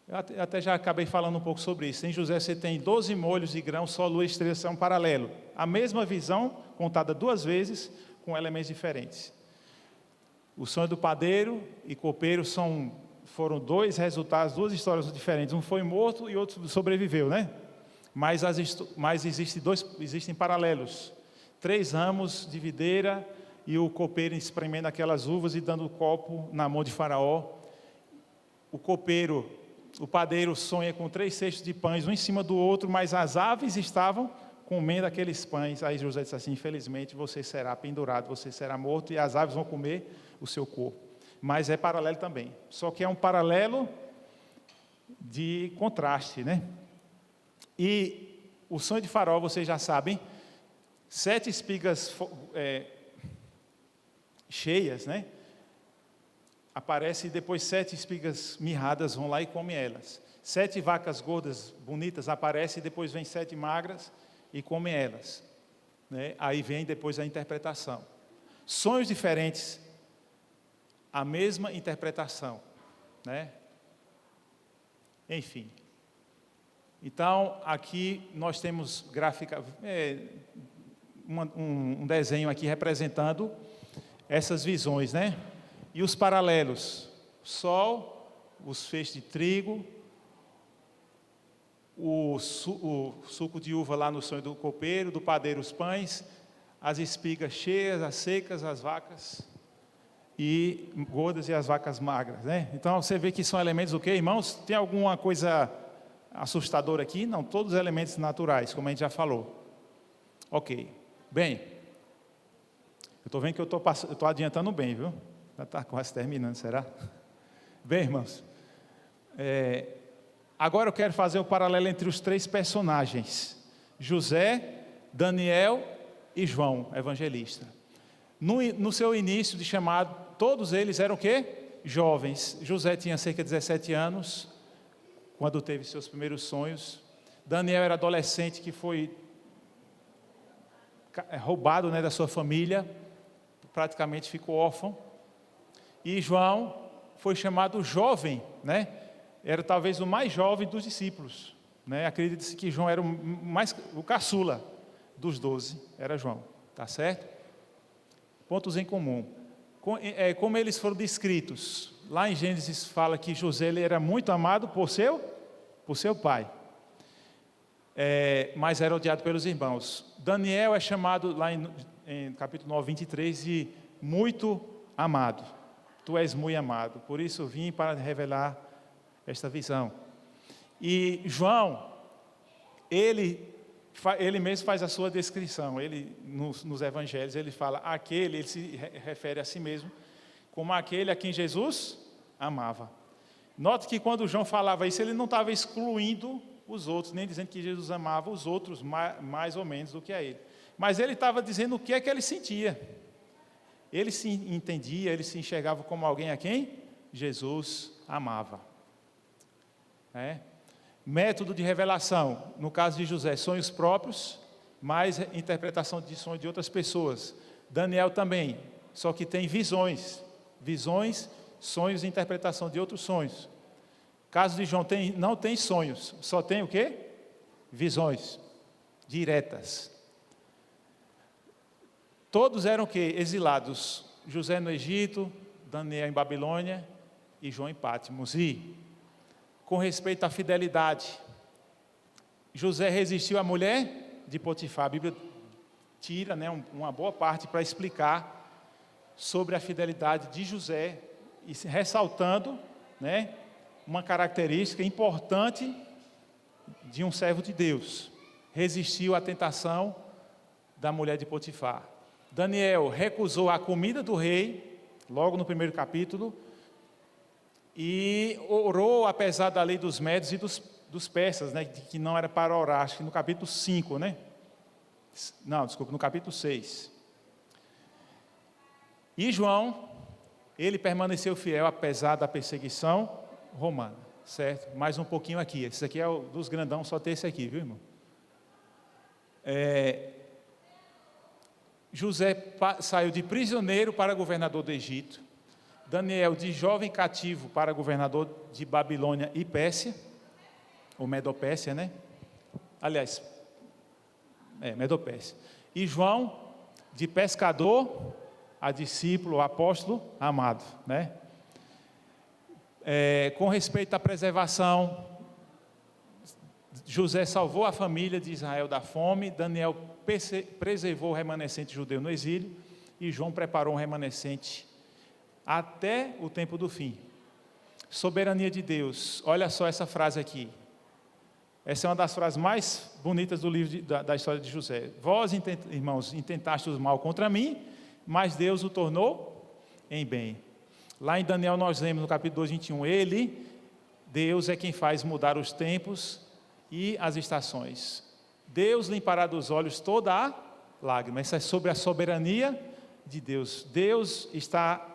S7: Eu até já acabei falando um pouco sobre isso. Em José você tem 12 molhos de grão, sol, lua e estrela são paralelo. A mesma visão, contada 2 vezes, com elementos diferentes. O sonho do padeiro e copeiro foram 2 resultados, 2 histórias diferentes. Um foi morto e outro sobreviveu, né? Mas existem paralelos. 3 ramos de videira e o copeiro espremendo aquelas uvas e dando o copo na mão de Faraó. O padeiro sonha com 3 cestos de pães, um em cima do outro, mas as aves estavam comendo aqueles pães. Aí José disse assim: infelizmente você será pendurado, você será morto e as aves vão comer o seu corpo. Mas é paralelo também, só que é um paralelo de contraste, né? E o sonho de Faraó, vocês já sabem, 7 espigas cheias, né? Aparece e depois 7 espigas mirradas vão lá e comem elas. 7 vacas gordas, bonitas, aparecem e depois vem 7 magras e comem elas, né? Aí vem depois a interpretação. Sonhos diferentes, a mesma interpretação, né? Enfim. Então, aqui nós temos um desenho aqui representando essas visões, né? E os paralelos: sol, os feixes de trigo, o suco de uva lá no sonho do copeiro, do padeiro os pães, as espigas cheias, as secas, as vacas e gordas e as vacas magras, né? Então você vê que são elementos o quê, irmãos? Tem alguma coisa assustadora aqui? Não, todos os elementos naturais, como a gente já falou. Ok. Bem, eu estou vendo que eu estou adiantando bem, viu? Já está quase terminando, será? Bem, irmãos, agora eu quero fazer o paralelo entre os 3 personagens: José, Daniel e João, evangelista. No seu início de chamado, todos eles eram o quê? Jovens. José tinha cerca de 17 anos, quando teve seus primeiros sonhos. Daniel era adolescente que foi roubado, né, da sua família, praticamente ficou órfão. E João foi chamado jovem, né? Era talvez o mais jovem dos discípulos, né? Acredita-se que João era o caçula dos 12, era João, tá certo? Pontos em comum. Como eles foram descritos, lá em Gênesis fala que José ele era muito amado por seu pai, mas era odiado pelos irmãos. Daniel é chamado lá em capítulo 9, 23, de muito amado. Tu és muito amado, por isso vim para revelar esta visão. E João, ele mesmo faz a sua descrição. Ele nos evangelhos ele fala ele se refere a si mesmo como aquele a quem Jesus amava. Note que quando João falava isso, ele não estava excluindo os outros, nem dizendo que Jesus amava os outros mais ou menos do que a ele, mas ele estava dizendo o que é que ele sentia. Ele se entendia, ele se enxergava como alguém a quem Jesus amava. Método de revelação, no caso de José, sonhos próprios, mais interpretação de sonhos de outras pessoas. Daniel também, só que tem visões, sonhos e interpretação de outros sonhos. Caso de João não tem sonhos, só tem o quê? Visões diretas. Todos eram o quê? Exilados. José no Egito, Daniel em Babilônia e João em Patmos. E, com respeito à fidelidade, José resistiu à mulher de Potifar. A Bíblia tira, né, uma boa parte para explicar sobre a fidelidade de José, e ressaltando, né, uma característica importante de um servo de Deus: resistiu à tentação da mulher de Potifar. Daniel recusou a comida do rei, logo no primeiro capítulo, e orou apesar da lei dos médios e dos persas, né, que não era para orar, acho que no capítulo 5, né? Não, desculpa, no capítulo 6. E João, ele permaneceu fiel apesar da perseguição romana, certo? Mais um pouquinho aqui. Esse aqui é o dos grandão, só tem esse aqui, viu, irmão? José saiu de prisioneiro para governador do Egito. Daniel de jovem cativo para governador de Babilônia e Pérsia, ou Medopérsia, né? Aliás, Medopérsia. E João de pescador a discípulo, apóstolo amado, né? Com respeito à preservação, José salvou a família de Israel da fome, Daniel preservou o remanescente judeu no exílio e João preparou um remanescente até o tempo do fim. Soberania de Deus. Olha só essa frase aqui. Essa é uma das frases mais bonitas do livro da história de José. Vós, irmãos, intentastes o mal contra mim, mas Deus o tornou em bem. Lá em Daniel nós lemos no capítulo 2, 21, Deus é quem faz mudar os tempos e as estações. Deus limpará dos olhos toda a lágrima. Isso é sobre a soberania de Deus. Deus está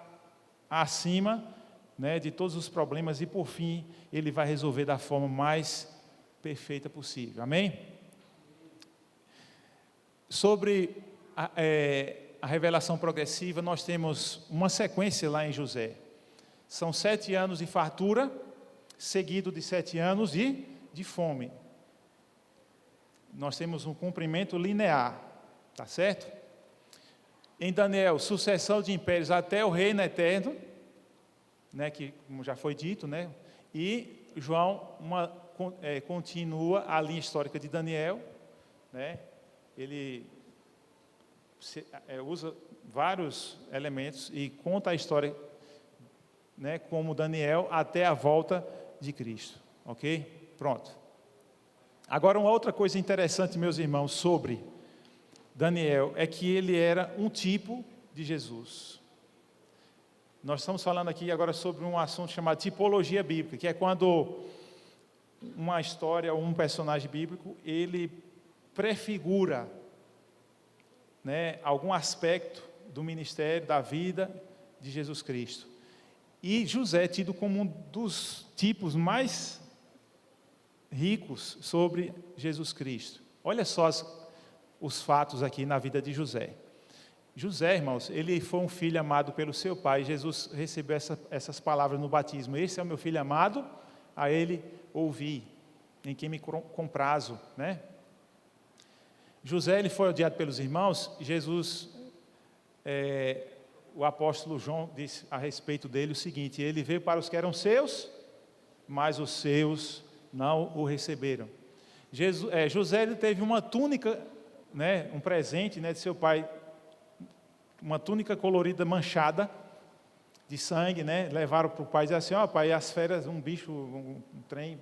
S7: acima, né, de todos os problemas e por fim Ele vai resolver da forma mais perfeita possível. Amém? Sobre a revelação progressiva, nós temos uma sequência lá em José. São 7 anos de fartura, seguido de 7 anos de fome. Nós temos um cumprimento linear, tá certo? Em Daniel, sucessão de impérios até o reino eterno, né, que como já foi dito, né? E João continua a linha histórica de Daniel, né? Ele usa vários elementos e conta a história, né, como Daniel até a volta de Cristo, ok? Pronto. Agora, uma outra coisa interessante, meus irmãos, sobre Daniel, é que ele era um tipo de Jesus. Nós estamos falando aqui agora sobre um assunto chamado tipologia bíblica, que é quando uma história ou um personagem bíblico, ele prefigura, né, algum aspecto do ministério, da vida de Jesus Cristo. E José é tido como um dos tipos mais ricos sobre Jesus Cristo. Olha só os fatos aqui na vida de José. José, irmãos, ele foi um filho amado pelo seu pai. Jesus recebeu essas palavras no batismo. Esse é o meu filho amado, a ele ouvi, em quem me comprazo, né? José, ele foi odiado pelos irmãos. Jesus, o apóstolo João disse a respeito dele o seguinte: ele veio para os que eram seus, mas os seus não o receberam. José, ele teve uma túnica, né, um presente, né, de seu pai, uma túnica colorida manchada de sangue, né? Levaram para o pai e disseram assim: ó, pai, as feras, um bicho, um trem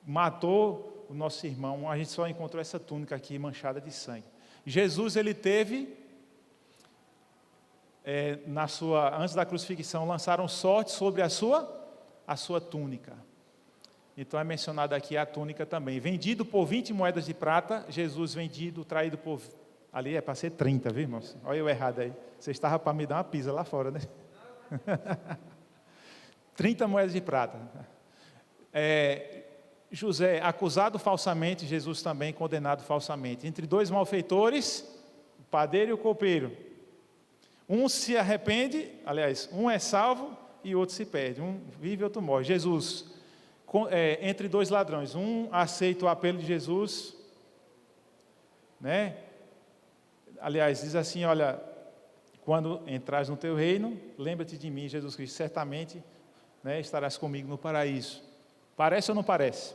S7: matou o nosso irmão, a gente só encontrou essa túnica aqui manchada de sangue. Jesus, ele teve, antes da crucifixão, lançaram sorte sobre a sua túnica. Então é mencionada aqui a túnica também. Vendido por 20 moedas de prata, Jesus vendido, traído por... Ali é para ser 30, viu, irmãos? Olha eu errado aí. Você estava para me dar uma pisa lá fora, né? 30 moedas de prata. José, acusado falsamente, Jesus também condenado falsamente. Entre dois malfeitores, o padeiro e o copeiro. Um se arrepende, aliás, um é salvo e outro se perde. Um vive e outro morre. Jesus, entre dois ladrões, um aceita o apelo de Jesus, né? Aliás, diz assim, olha, quando entrares no teu reino, lembra-te de mim, Jesus Cristo, certamente, né, estarás comigo no paraíso. Parece ou não parece?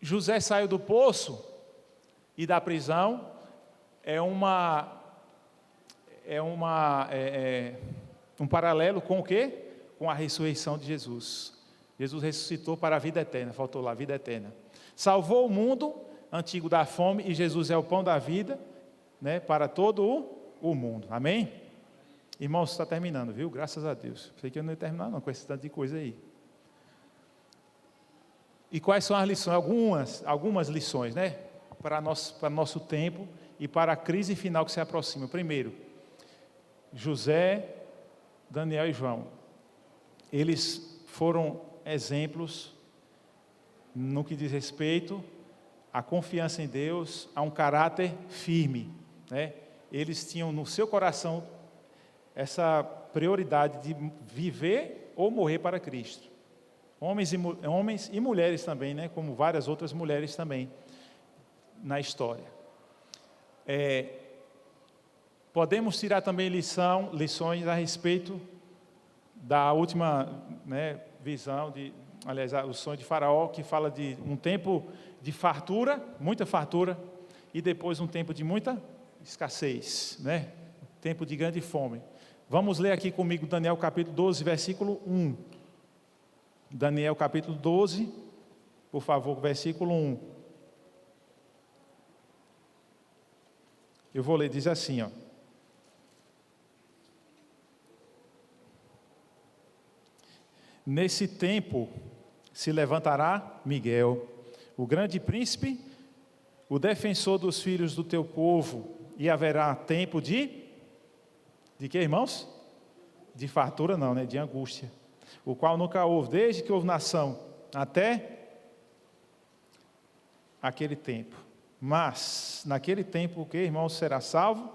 S7: José saiu do poço e da prisão, um paralelo com o quê? Com a ressurreição de Jesus. Jesus ressuscitou para a vida eterna, faltou lá, vida eterna. Salvou o mundo antigo da fome e Jesus é o pão da vida, né, para todo o mundo. Amém? Irmãos, está terminando, viu? Graças a Deus. Sei que eu não ia terminar não, com esse tanto de coisa aí. E quais são as lições? Algumas lições, né? Para nosso tempo e para a crise final que se aproxima. Primeiro, José, Daniel e João. Eles foram exemplos no que diz respeito à confiança em Deus, a um caráter firme, né? Eles tinham no seu coração essa prioridade de viver ou morrer para Cristo. Homens e mulheres também, né? Como várias outras mulheres também na história. Podemos tirar também lições a respeito da última, né, visão, aliás, o sonho de Faraó, que fala de um tempo de fartura, muita fartura, e depois um tempo de muita escassez, né? Tempo de grande fome. Vamos ler aqui comigo Daniel capítulo 12, versículo 1. Daniel capítulo 12, por favor, versículo 1. Eu vou ler, diz assim, ó. Nesse tempo se levantará Miguel, o grande príncipe, o defensor dos filhos do teu povo, e haverá tempo de quê, irmãos? De fartura não, né? De angústia, o qual nunca houve, desde que houve nação, até aquele tempo. Mas, naquele tempo, o que, irmãos? Será salvo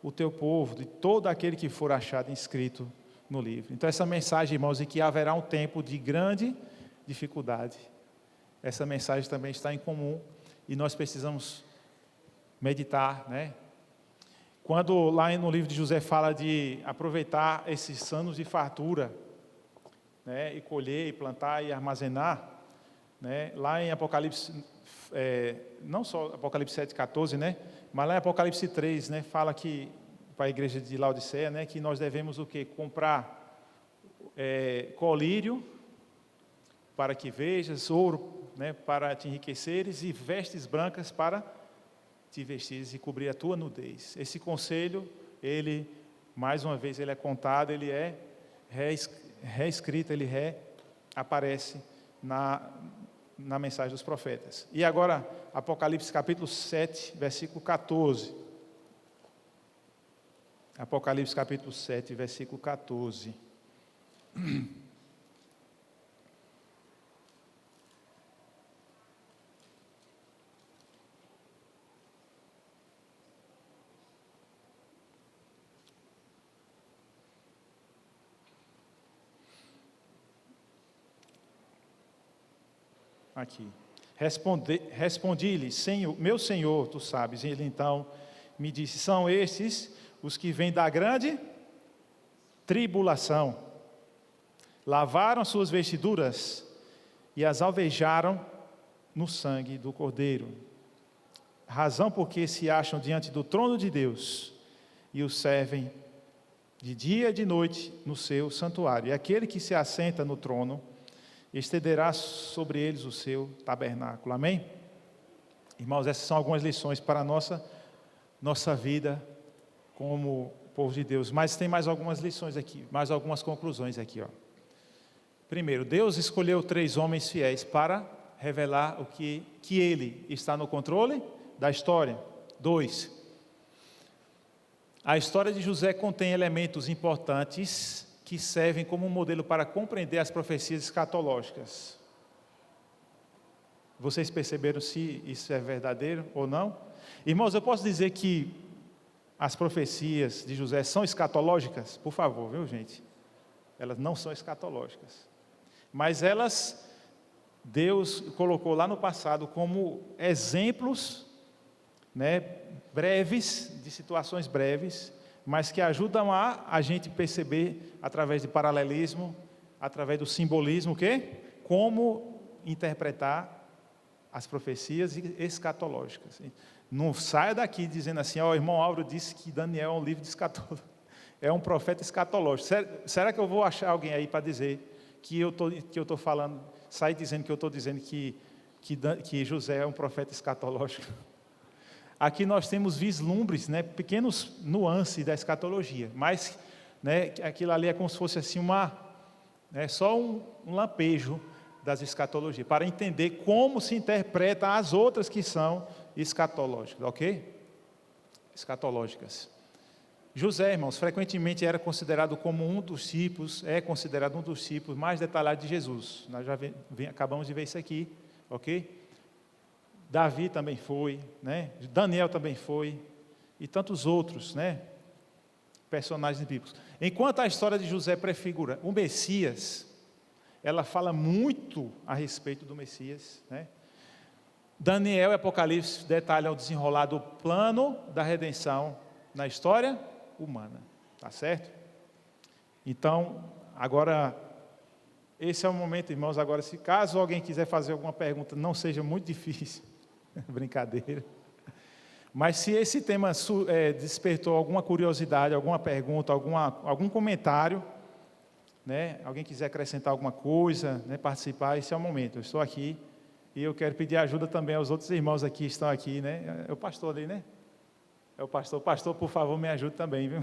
S7: o teu povo, de todo aquele que for achado inscrito no livro. Então, essa mensagem, irmãos, de que haverá um tempo de grande dificuldade, essa mensagem também está em comum, e nós precisamos meditar, né? Quando lá no livro de José fala de aproveitar esses anos de fartura, né, e colher, e plantar, e armazenar, né, lá em Apocalipse, não só Apocalipse 7,14, né, mas lá em Apocalipse 3, né, fala que, para a igreja de Laodiceia, né, que nós devemos o quê? Comprar colírio, para que vejas, ouro, né, para te enriqueceres, e vestes brancas para te vestires e cobrir a tua nudez. Esse conselho, ele, mais uma vez, ele é contado, ele é reescrito, ele reaparece na mensagem dos profetas. E agora, Apocalipse capítulo 7, versículo 14. Apocalipse capítulo 7, versículo 14. Aqui. Respondi-lhe, meu Senhor, tu sabes. E ele então me disse, são estes os que vêm da grande tribulação. Lavaram suas vestiduras e as alvejaram no sangue do Cordeiro. Razão porque se acham diante do trono de Deus e o servem de dia e de noite no seu santuário. E aquele que se assenta no trono estenderá sobre eles o seu tabernáculo. Amém? Irmãos, essas são algumas lições para a nossa vida como povo de Deus. Mas tem mais algumas lições aqui, mais algumas conclusões aqui, ó. Primeiro, Deus escolheu 3 homens fiéis para revelar que Ele está no controle da história. 2, a história de José contém elementos importantes que servem como um modelo para compreender as profecias escatológicas. Vocês perceberam se isso é verdadeiro ou não? Irmãos, eu posso dizer que as profecias de José são escatológicas? Por favor, viu, gente? Elas não são escatológicas. Mas elas, Deus colocou lá no passado como exemplos, né, breves, de situações breves, mas que ajudam a gente perceber, através de paralelismo, através do simbolismo, o quê? Como interpretar as profecias escatológicas. Não saia daqui dizendo assim, ó, o irmão Álvaro disse que Daniel é um livro de escatologia, é um profeta escatológico. Será que eu vou achar alguém aí para dizer que eu estou falando, sair dizendo que eu estou dizendo que José é um profeta escatológico? Aqui nós temos vislumbres, né, pequenos nuances da escatologia, mas, né, aquilo ali é como se fosse assim só um lampejo das escatologias, para entender como se interpreta as outras que são escatológicas, ok? escatológicas. José, irmãos, frequentemente era considerado como um dos tipos, é considerado um dos tipos mais detalhados de Jesus. Nós já acabamos de ver isso aqui, ok? Davi também foi, né? Daniel também foi, e tantos outros, né? Personagens bíblicos. Enquanto a história de José prefigura o Messias, ela fala muito a respeito do Messias, né? Daniel e Apocalipse detalham o desenrolar do plano da redenção na história humana, tá certo? Então, agora, esse é o momento, irmãos. Agora, se caso alguém quiser fazer alguma pergunta, não seja muito difícil, brincadeira, mas se esse tema despertou alguma curiosidade, alguma pergunta, algum comentário, né? Alguém quiser acrescentar alguma coisa, né? Participar, esse é o momento. Eu estou aqui e eu quero pedir ajuda também aos outros irmãos aqui que estão aqui, né? É o pastor ali, né? É o pastor. Pastor, por favor, me ajude também, viu?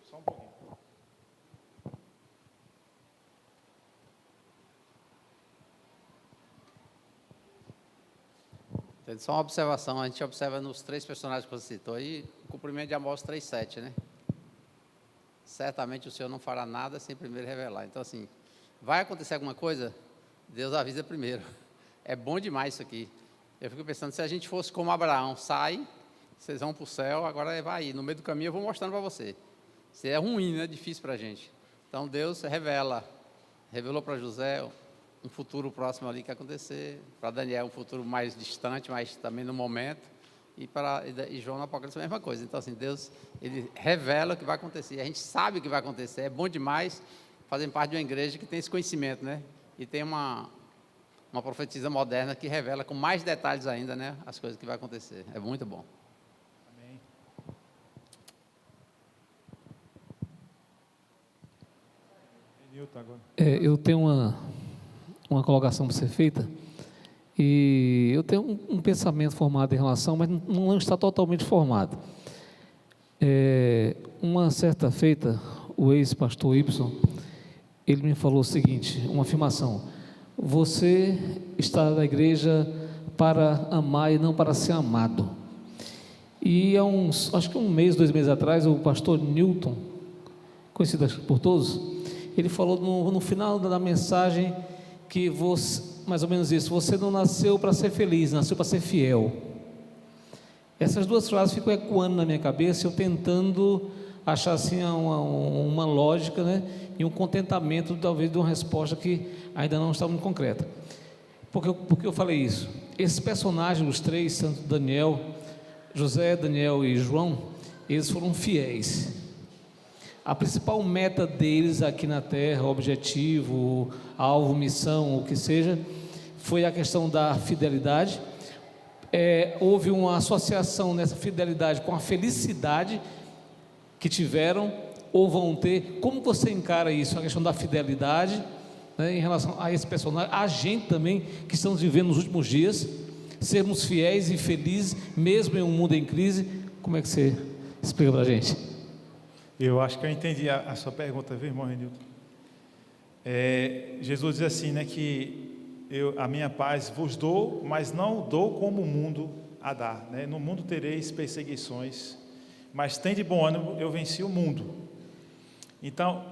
S7: Só um pouquinho.
S4: Então, só uma observação, a gente observa nos 3 personagens que você citou aí, o cumprimento de Amós 3,7, né? Certamente o Senhor não fará nada sem primeiro revelar. Então, assim, vai acontecer alguma coisa, Deus avisa primeiro. É bom demais isso aqui. Eu fico pensando, se a gente fosse como Abraão, sai, vocês vão para o céu, agora vai aí. No meio do caminho eu vou mostrando para você. Se é ruim, né? Difícil para a gente. Então, Deus revelou para José um futuro próximo ali que ia acontecer, para Daniel um futuro mais distante, mas também no momento, e João no Apocalipse a mesma coisa. Então, assim, Deus, ele revela o que vai acontecer, a gente sabe o que vai acontecer. É bom demais fazer parte de uma igreja que tem esse conhecimento, né? E tem uma profetisa moderna que revela com mais detalhes ainda, né, as coisas que vai acontecer. É muito bom.
S7: Amém. Nilton agora.
S1: Eu tenho uma colocação para ser feita, e eu tenho um pensamento formado em relação, mas não está totalmente formado. Uma certa feita, o ex-pastor Y, ele me falou o seguinte, uma afirmação: você está na igreja para amar e não para ser amado. E acho que 1 mês, 2 meses atrás, o pastor Newton, conhecido por todos, ele falou no final da mensagem que você, mais ou menos isso, você não nasceu para ser feliz, nasceu para ser fiel. Essas 2 frases ficam ecoando na minha cabeça, eu tentando achar assim uma lógica, né, e um contentamento, talvez, de uma resposta que ainda não está muito concreta. Por que eu falei isso? Esses personagens, os 3, tanto Daniel, José, Daniel e João, eles foram fiéis. A principal meta deles aqui na Terra, objetivo, alvo, missão, o que seja, foi a questão da fidelidade. Houve uma associação nessa fidelidade com a felicidade que tiveram ou vão ter. Como você encara isso, a questão da fidelidade, né, em relação a esse personagem, a gente também, que estamos vivendo nos últimos dias, sermos fiéis e felizes, mesmo em um mundo em crise? Como é que você explica para a gente?
S7: Eu acho que eu entendi a sua pergunta, viu, irmão Renilton? Jesus diz assim, né, que a minha paz vos dou, mas não dou como o mundo a dá, né? No mundo tereis perseguições, mas tem de bom ânimo, eu venci o mundo. Então,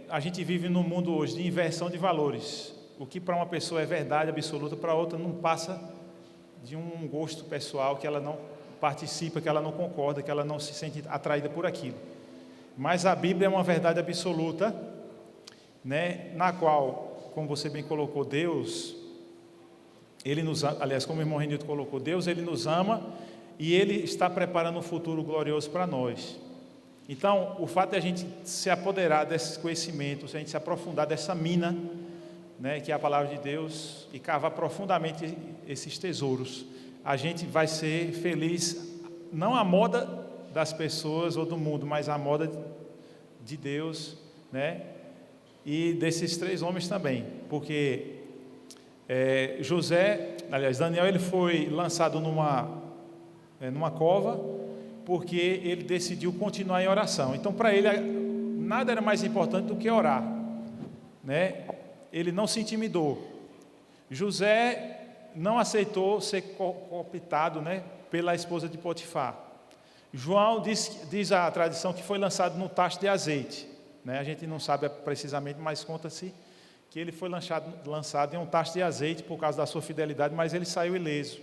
S7: a gente vive num mundo hoje de inversão de valores. O que para uma pessoa é verdade absoluta, para outra não passa de um gosto pessoal, que ela não participa, que ela não concorda, que ela não se sente atraída por aquilo. Mas a Bíblia é uma verdade absoluta, né, na qual, como você bem colocou, Deus, Ele nos ama, aliás, como o irmão Renilton colocou, Deus, Ele nos ama e Ele está preparando um futuro glorioso para nós. Então, o fato de a gente se apoderar desses conhecimentos, a gente se aprofundar dessa mina, né, que é a palavra de Deus, e cavar profundamente esses tesouros, a gente vai ser feliz, não à moda das pessoas ou do mundo, mas à moda de Deus, né? E desses 3 homens também, porque Daniel, ele foi lançado numa cova, porque ele decidiu continuar em oração. Então, para ele, nada era mais importante do que orar, né? Ele não se intimidou. José não aceitou ser cooptado, né, pela esposa de Potifar. João diz a tradição que foi lançado no tacho de azeite, né? A gente não sabe precisamente, mas conta-se que ele foi lançado em um tacho de azeite por causa da sua fidelidade, mas ele saiu ileso.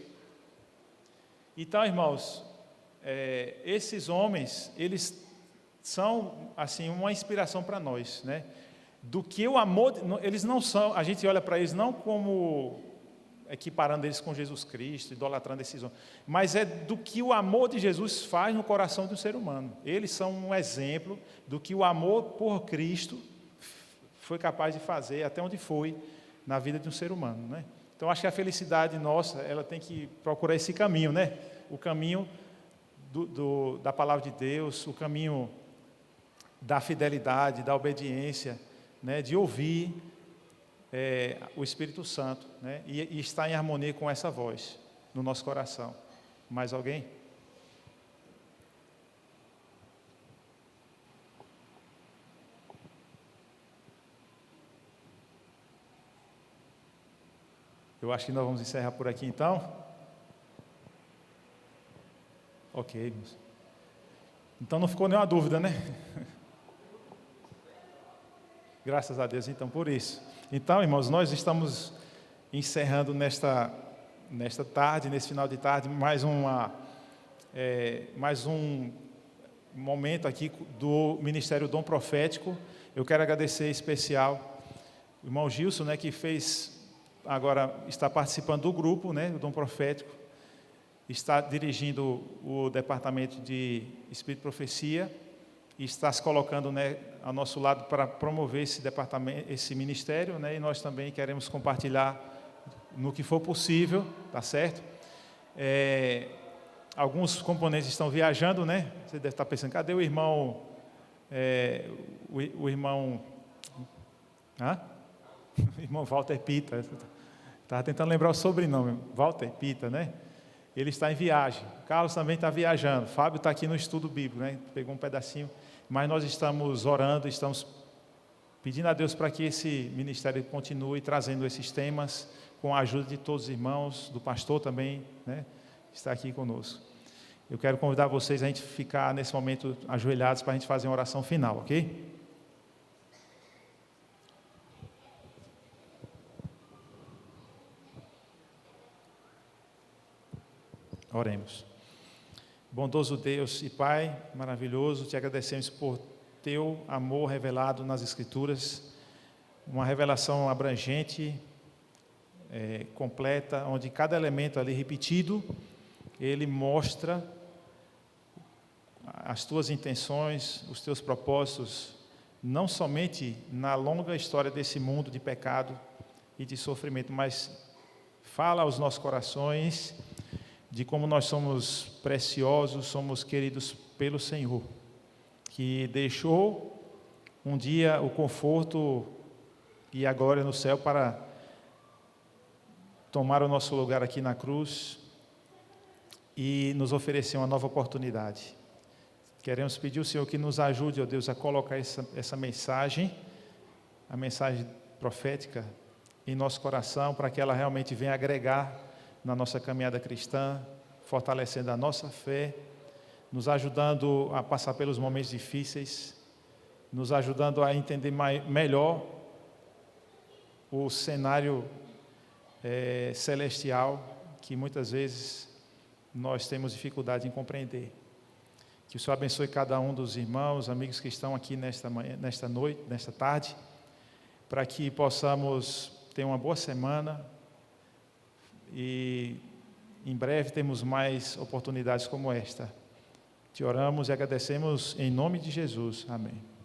S7: Então, irmãos, esses homens, eles são assim uma inspiração para nós, né? Do que o amor, eles não são, a gente olha para eles não como equiparando eles com Jesus Cristo, idolatrando esses homens, mas é do que o amor de Jesus faz no coração do ser humano. Eles são um exemplo do que o amor por Cristo foi capaz de fazer, até onde foi na vida de um ser humano, né? Então, acho que a felicidade nossa, ela tem que procurar esse caminho, né? O caminho da palavra de Deus, o caminho da fidelidade, da obediência, né? De ouvir o Espírito Santo, né? E estar em harmonia com essa voz no nosso coração. Mais alguém? Eu acho que nós vamos encerrar por aqui, então. Ok, irmãos. Então não ficou nenhuma dúvida, né? Graças a Deus, então, por isso. Então, irmãos, nós estamos encerrando nesta tarde, nesse final de tarde, mais um momento aqui do Ministério Dom Profético. Eu quero agradecer em especial o irmão Gilson, né, que agora está participando do grupo, né, do Dom Profético, está dirigindo o departamento de Espírito e Profecia e está se colocando, né, ao nosso lado para promover esse departamento, esse ministério, né, e nós também queremos compartilhar no que for possível, tá certo? Alguns componentes estão viajando, né? Você deve estar pensando, cadê o irmão? O irmão Walter Pita. Estava tentando lembrar o sobrenome, Walter Pita, né? Ele está em viagem. Carlos também está viajando. Fábio está aqui no estudo bíblico, né? Pegou um pedacinho. Mas nós estamos orando, estamos pedindo a Deus para que esse ministério continue trazendo esses temas com a ajuda de todos os irmãos, do pastor também, né? Está aqui conosco. Eu quero convidar vocês a gente ficar nesse momento ajoelhados para a gente fazer uma oração final, ok? Oremos. Bondoso Deus e Pai maravilhoso, te agradecemos por teu amor revelado nas Escrituras, uma revelação abrangente, completa, onde cada elemento ali repetido, ele mostra as tuas intenções, os teus propósitos, não somente na longa história desse mundo de pecado e de sofrimento, mas fala aos nossos corações de como nós somos preciosos, somos queridos pelo Senhor, que deixou um dia o conforto e a glória no céu para tomar o nosso lugar aqui na cruz e nos oferecer uma nova oportunidade. Queremos pedir ao Senhor que nos ajude, ó Deus, a colocar essa mensagem, a mensagem profética, em nosso coração, para que ela realmente venha agregar na nossa caminhada cristã, fortalecendo a nossa fé, nos ajudando a passar pelos momentos difíceis, nos ajudando a entender melhor o cenário celestial, que muitas vezes nós temos dificuldade em compreender. Que o Senhor abençoe cada um dos irmãos, amigos que estão aqui nesta manhã, nesta noite, nesta tarde, para que possamos ter uma boa semana e em breve temos mais oportunidades como esta. Te oramos e agradecemos em nome de Jesus. Amém.